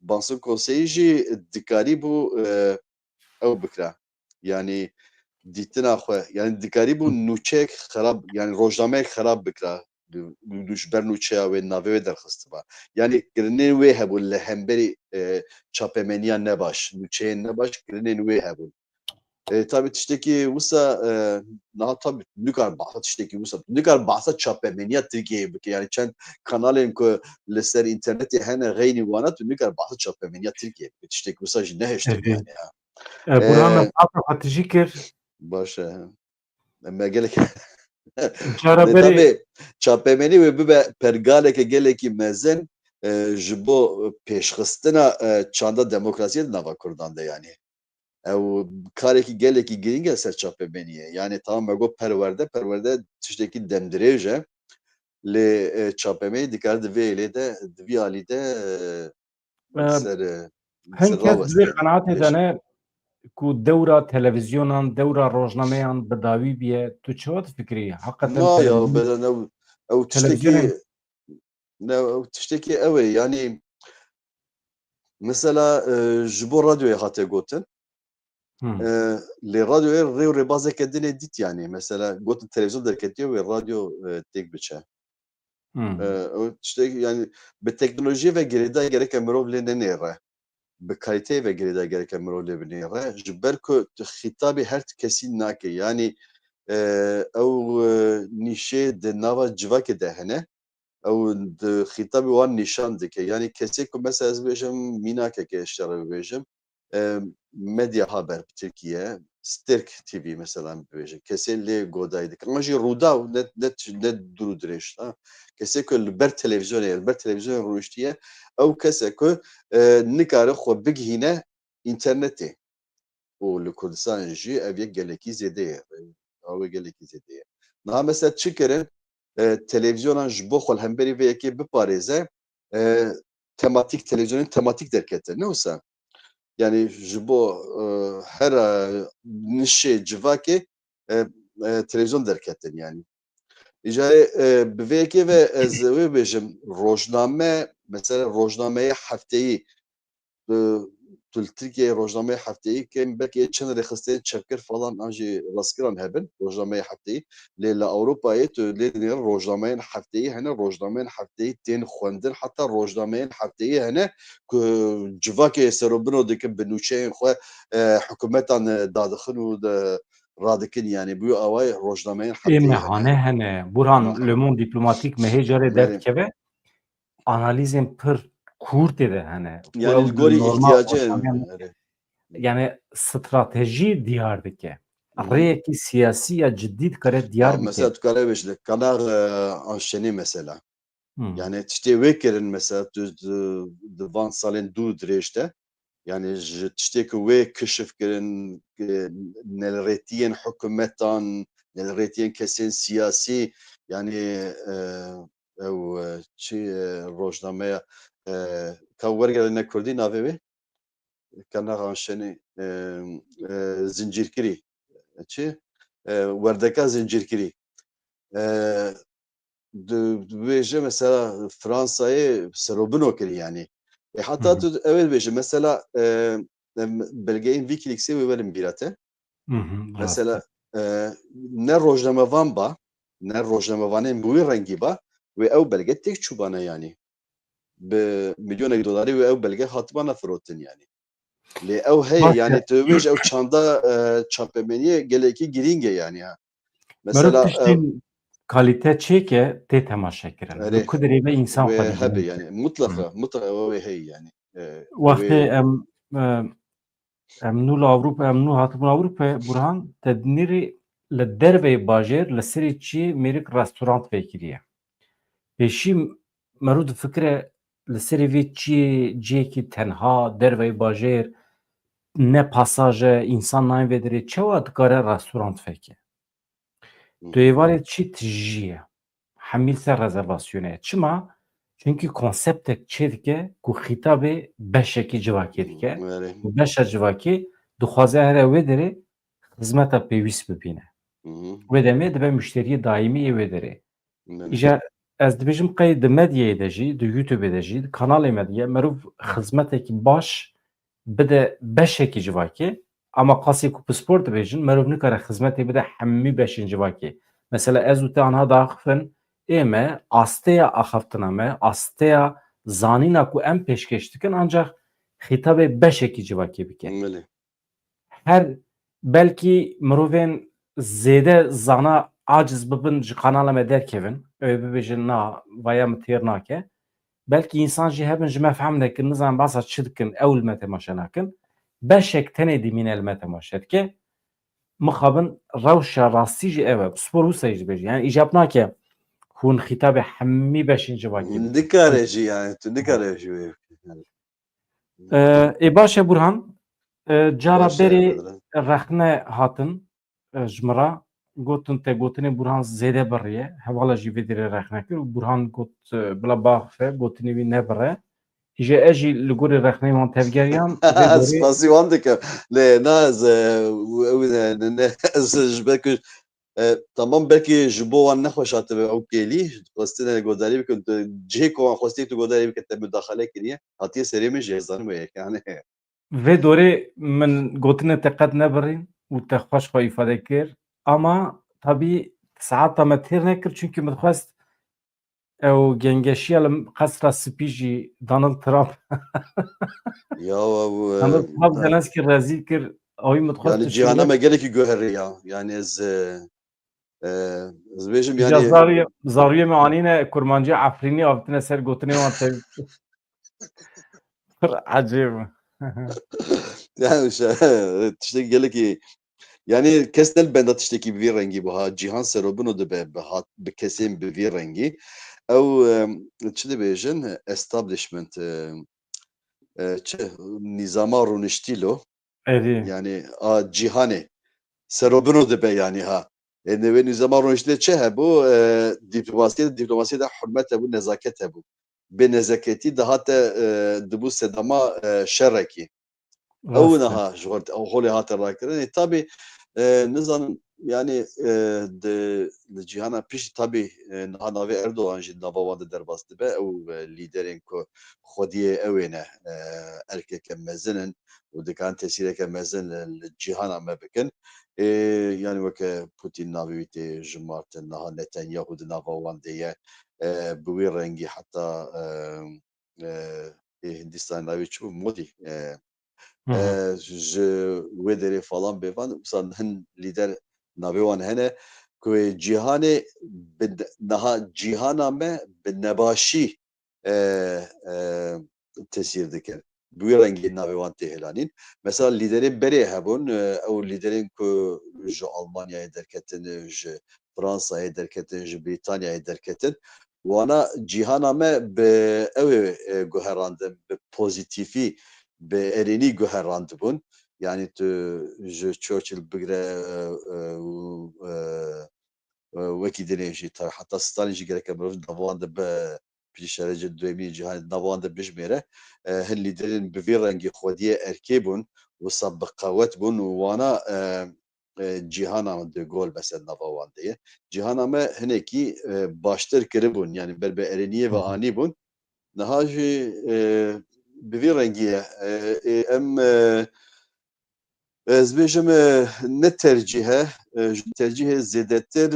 basın konseyî jî dikarî bû ew bikira yani dîtina xwe yani dikarî bû nûçeyek xerab yani rojnameyek xerab bikira ji ber nûçeya wê navê wê derxistiba yani kirinên wê hebûn li hemberî çapemeniya nebaş nûçeyên nebaş kirinên wê hebûn tabii tiştekî wisa niha tabii nikare behsa tiştekî wisa nikare behsa çapemeniya Tirkiyeyê bike yani çend kanalên ku li ser înternetê hene xeynî wana tu nikare behsa çapemeniya Tirkiyeyê bike tiştekî wisa jî nehêştin Evet. yani ha. Burhan me hatijî kir Baş e me gelek cara berê tabii çapemenî wê bibe pergaleke gelekî mezin ji bo pêşxistina çanda demokrasiyê di nava Kurdan de yani. Ew karekî gelekî giring e ser çapemeniyê yani tamam me got perwerde tiştekî demdirêj e lê çapemeyî dikare di vê êlê de di vî alî de ser hin kes divê raweste qenaetê de pêş ne ku dewra televîzyonan, dewra rojnameyan bi dawî biye. Tu çawa difikirî? Heqeten ma ya belen ew televizyonên tiştekî ew ê yani mesela ji bo radyoyê hate gotin lê radyoyê rê û rêbazeke dinê dît yani mesela gotin televîzyon derketiye wê radyo têk biçe. Ew tiştekî yani bi teknolojiyê ve gerêdaya gerek mirov lê nenêre. Bi kaliteyê ve gerêdaya gerek mirov lê binêre ji ber ku tu xîtabê her kesî nake yani ew nîşê di nava civakê de hene ew di xîtabê wan nîşan dike yani kesê ku mesela ez bêjim mînakeke ji te re bibêjim Medya Haber bi Tirkiye Sterk TV mesela bibêje kesê lê godayî dike ama jî Rûdaw ne dur û dirêj kesê ku li ber televizyonê li ber televizyonê rûniştiye ew kesek ku nikare xwe bigihîne înternetê û li Kurdistanê jî ev yek gelekî zêde ye ew ê gelekî zêde ye. Niha mesela çi kirin televizyonan ji bo xwe li hemberî vê yekê biparêze tematik televizyonên tematik derkete ne wisa yani ji bo her nişê civakê televizyon derketin yani. Îcarê bi vê yekê ve ez wê bêjim rojname mesela rojnameya hefteyî tu li Tirkiyeyê rojnameya hefteyî kêm belkî çend rêxisteyên çevkir falan an jî rastkiran hebin rojnameya hefteyî lê li Ewropayê tu lê dinêre rojnameyên hefteyî hene rojnameyên hefteyî tên xwendin heta rojnameyên hefteyî hene ku civakê serobino dikin bi nûçeyên xwe hikûmetan dadixin û radikin yani bûye awayê rojnameyên hefteyî hene. mehane hene. Burhan Le Monde Diplomatik mehê carê Berê derdikeve analizên pir kûrtê de hene. Ku yani li ew gorî di normal ihtiyacê rojnameyan yani stratejî diyar dike. Rêyekî siyasî ya ciddî dikare diyar bike. mesela tu kare bêjî Kanal Anşenî mesela Hımm. yani tiştê wê kirin mesela tu di van salên dû dirêj de yani ji tiştê ku wê kişif kirin nelrêtiyên hikûmetan, nelrêtiyên kesên siyasî yani ew çi rojnameya ka wergerîne Kurdî navê wê? Kanal Anşenî Zincîrkirî çi? Werdeka Zincîrkirî. Dibêje mesela Fransayê serobino kirî yani. Hı Heta hı. tu ew ê dibêjî mesela belgeyên Wikileaksê wê werin bîrete. Hı hı. Rast e. Mesela ne rojnamevan ba, ne rojnamevanên bi wî rengî ba wê ew belge têk çûbane yani. Bi milyonek dolarî wê ew belge hatibana firotin yani. Lê ew heye Baş e. yani tu dibêje ew çanda çapemeniyê gelekî girîng e yani ha. Merov Mesela tiştên kalîte çêke tê temaşe kirin. Bi erê ku derê ve însan xwe wê hebe dibînin. yani mutlaka ew ê heye yani. Ew Wextê ê em nû li Ewropa em nû hatibûn Ewropayê Burhan te dinêrê li derveyê bajêr li serê çiyê mêrik restorant vekiriye. Pêşî merû difikire li serê vê çiyê ciyekî tenha derveyê bajêr ne pasaj e însan nayên vê derê çawa dikare restorant veke. Tu êvarê çi tijî ye. Hemîl ser rezervasyonê ye. Çima? Çünkü konseptek çê dike ku xîtabê beşekî civakê dike erê û beşa civakê dixwaze here wê derê xizmeta pêwîst bibîne. Wê demê dibe müşteriye daimî wê derê. Belê. İja ez dibêjim qey di medyayê de jî, di YouTube'ê de jî, di kanalê me de ye merov xizmetekî baş bide beşekî civakê ama qasî ku bi spor dibêjin merov nikare xizmetê bide hemî beşên civakê. Mesela ez û te anha daxivin ême asteya axaftina me, asteya zanîna ku em pêşkêş dikin ancak xîtabê beşekî civakê bike. Belê. Her belkî mirovên zêde zana aciz bibin ji kanala me derkevin, ew bibêjin na vaya min têr nake. Belkî însan jî hebin ji me fehm nekin, nizanin basa çi dikin, ew li me temaşe nakin. Beşek tenê dîmîne li me temaşe dike. Mixabin rewşa rastî jî ev e. Spor wisa jî dibêje. Yani îcab nake hûn xîtabê hemî beşên civakê bikin. Nikare jî yani tu nikare jî wê bikî. Ê baş e Burhan. Cara Baş e, berê Bedran. rexne hatin ji me ra gotin te gotinê Burhan zêde biriye. Hevala jî vê derê rexne kir û Burhan got bila baxife gotinê wî nebire. Îje ez jî li gorî rexneyê wan tevgeriyan vê dorê Spasî wan dikim. Lê na ez ez ji ber ku tamam belkî ji bo wan nexweş hatibe ew kêlî xwestin godarî bikin tu cihê ku wan xwestî tu godarî bike te müdaxele kiriye hatiye serê min jî hêzanim wê yek yani. vê dorê min gotinê te qet nebirîn û te xweş xwe îfade kir ama tabî saeta me têr nekir çünkü min xwest ew gengeşiya li qesra spî jî Donald Trump Ya Donald Trump Zelenskî rezîl kir awî min xwest yani cihana me gelekî guherî ya. Yani ez ez bêjim îja yani zarûyê me anîne kurmancî Efrînî avtine ser gotinê wan te pir ecêb e. yani tiştekî gelekî yani kes nelbenda tiştekî bi vî rengî buha cîhan serobino dibe bi kesên bi vî rengî ew çi dibêjin establishment çi nîzama rûniştîlo Êdî. yani a cîhanê serobino dibe yani ha. Nevê nîzama rûniştîlê çi hebû dîplomasiyê de hurmet hebû nezaket hebû. Bê nezaketî dihate dibû sedema şerekî. Ew Rast e. niha ji holê hate rakirin. Tabii nizanim yani di cîhana piştî tabii niha navê Erdogan jî nava wan de derbas dibe ew lîderên ku xwediyê ew ê ne erkeke mezin in û dikarin tesîreke mezin li cîhana me bikin. Yani weke Putin navê wî tê jimartin niha Netanyahu di nava wan de ye bi wê rengî heta Hindistanê navê çi bû Modî ji wê derê falan bêvan wisa hin lîder navê wan hene ku cîhanê niha cîhana me bi nebaşî tesîr dikin. Bi wê rengî navê wan tê helanîn. Mesela lîderên berê hebûn ew lîderên ku ji Almanyayê derketin, ji Fransayê derketin, ji Brîtanyayê derketin. Wana cîhana me bi ew guherandin bi pozîtîfî bi erênî guherandibûn. Yani tu ji Churchill bigire wekî dinê jî heta Stalin jî gereke mirov nava wan de bi pîşerece duyemîn cîhanê nava wan de bijimêre hin lîderên bi vî rengî xwediyê erkê bûn wisa bi qewet bûn û wana cîhana de gol mesela nava wan de ye. Cîhana me hinekî baştir kiribûn yani ber bi erêniyê ve anî bûn. Niha jî bi vî rengî ye. Em ez bêjim ne tercih e ji tercihê zêdetir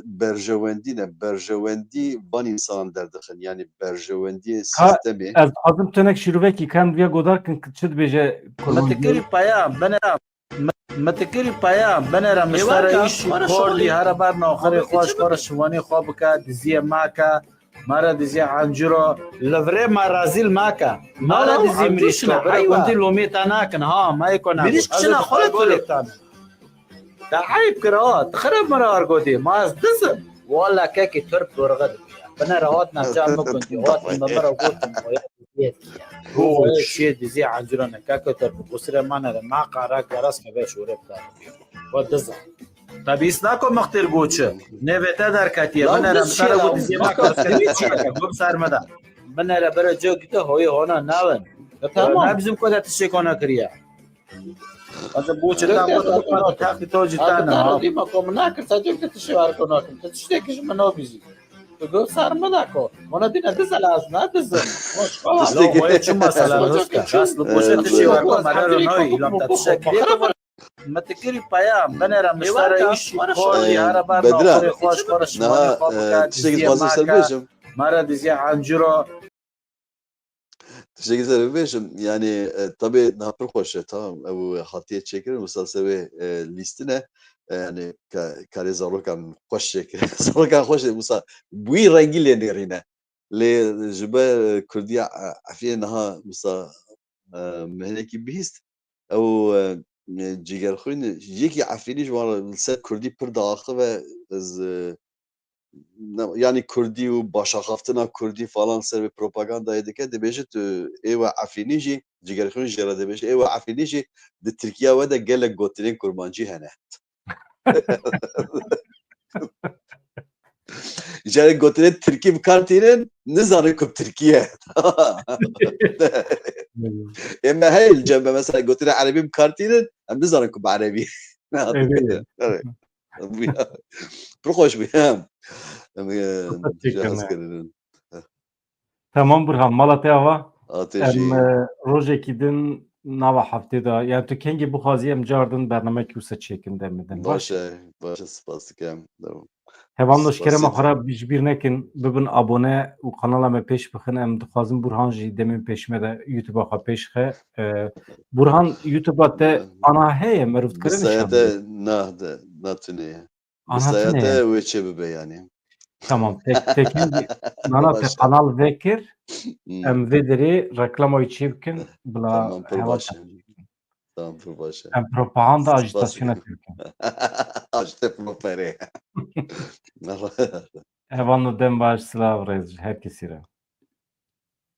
berjewendî ne. Berjewendî van însanan derdixin yani berjewendiyê Ha sistemê ez dixwazim tenek şîrovekî kem duya godarkin çi dibêje متكري بايام بنرا متكري بايام بنرا مشترى ايش كوردي هربارنا وخري خوش فرش واني خوبكا دزيه ماكا مرة دزيه عنجرو لفري مرازيل ماكا مرة دزيه مريشكا برا كنتي لوميتا ناكن ها ما يكون مريشكشنا خلط ولتانا دا عيب كراوات تخرب مرة ارقودي ما ازدزم والله كاكي ترب ورغد بنرا هاتنا جام مكنتي هاتنا مرة وقوتنا هو شيء دزي عنجرنا كاكتر بوسره معنا مع قارا جرس كباش وربتا ودزا طب يسناكو مختير قوتش نبتا دركاتي انا رمتار قد دزي ما كرسكريتش قب صار مدى من را برا جو كده هوي هنا ناون تمام نبزم كده تشيكونا كريا هذا بوجه تاخذ تاخذ توجه تاعنا ديما كومناك صديق تشوار كوناك تشتكيش منو بيزي تقول صار مناكو وانا دينا دزل ازنا دزل مش خلاص لو هو شو مسألة اصل بوجه تشوار مرة نوي لما تشكي ما تكري بايام بنرا مشتري ايش كل هذا بار ناخذ خوش فرش نه تشتكي فازل سربيشم مرة دزي عنجرو تشتكي سربيشم يعني طبيعي نهار خوشه tamam او حطيه تشكر مسلسل لیستنه yani kare zarokan خوش شكل zarokan خوش مسا بوي رنگي لنيرينه لي جبا كردية عفينها مسا مهنكي بيست او جيگر خوين يكي عفيني جوار لسه كردي پر داخل و از yani Kurdi و başaxaftina Kurdi falan ser ve propaganda dike dibêje tu êwa Efrînî jî cigerxwîn jî re dibêje êwa Efrînî jî di Tirkiya we de gelek gotinên kurmancî hene. Jare gotinên Tirkî bi kar tînin nizanin ku Tirkiye. Em hey cembe mesela gotinên Erebî bi kar tînin em nizanin ku bi Erebî. Evet. Pir xweş bûye. Tamam Burhan Malatya Ateşi. rojekî din nava heftê da yani tu kengî bixwazî em cardin bernamekî wisa çêkin demidin. Baş spas dikim. Hevan noşkerema xwe ji bîr nekin bibin abone û kanala me pêş bixin em dixwazin Burhan jî demin pêşme de YouTube'a xwe pêş xe. Burhan YouTube'a te ana heye meriv dikirin Bisayete natune. Bisayete wê çê bibe yani. Tamam. Tekin nana te kanal vekir em vê derê reklamayê çê bikin bila Tamam pir hewa baş. Tamam pir baş. em propaganda ajitasyona bikin. Ajite pir pere. Hevan dem baş silav rez herkesî re.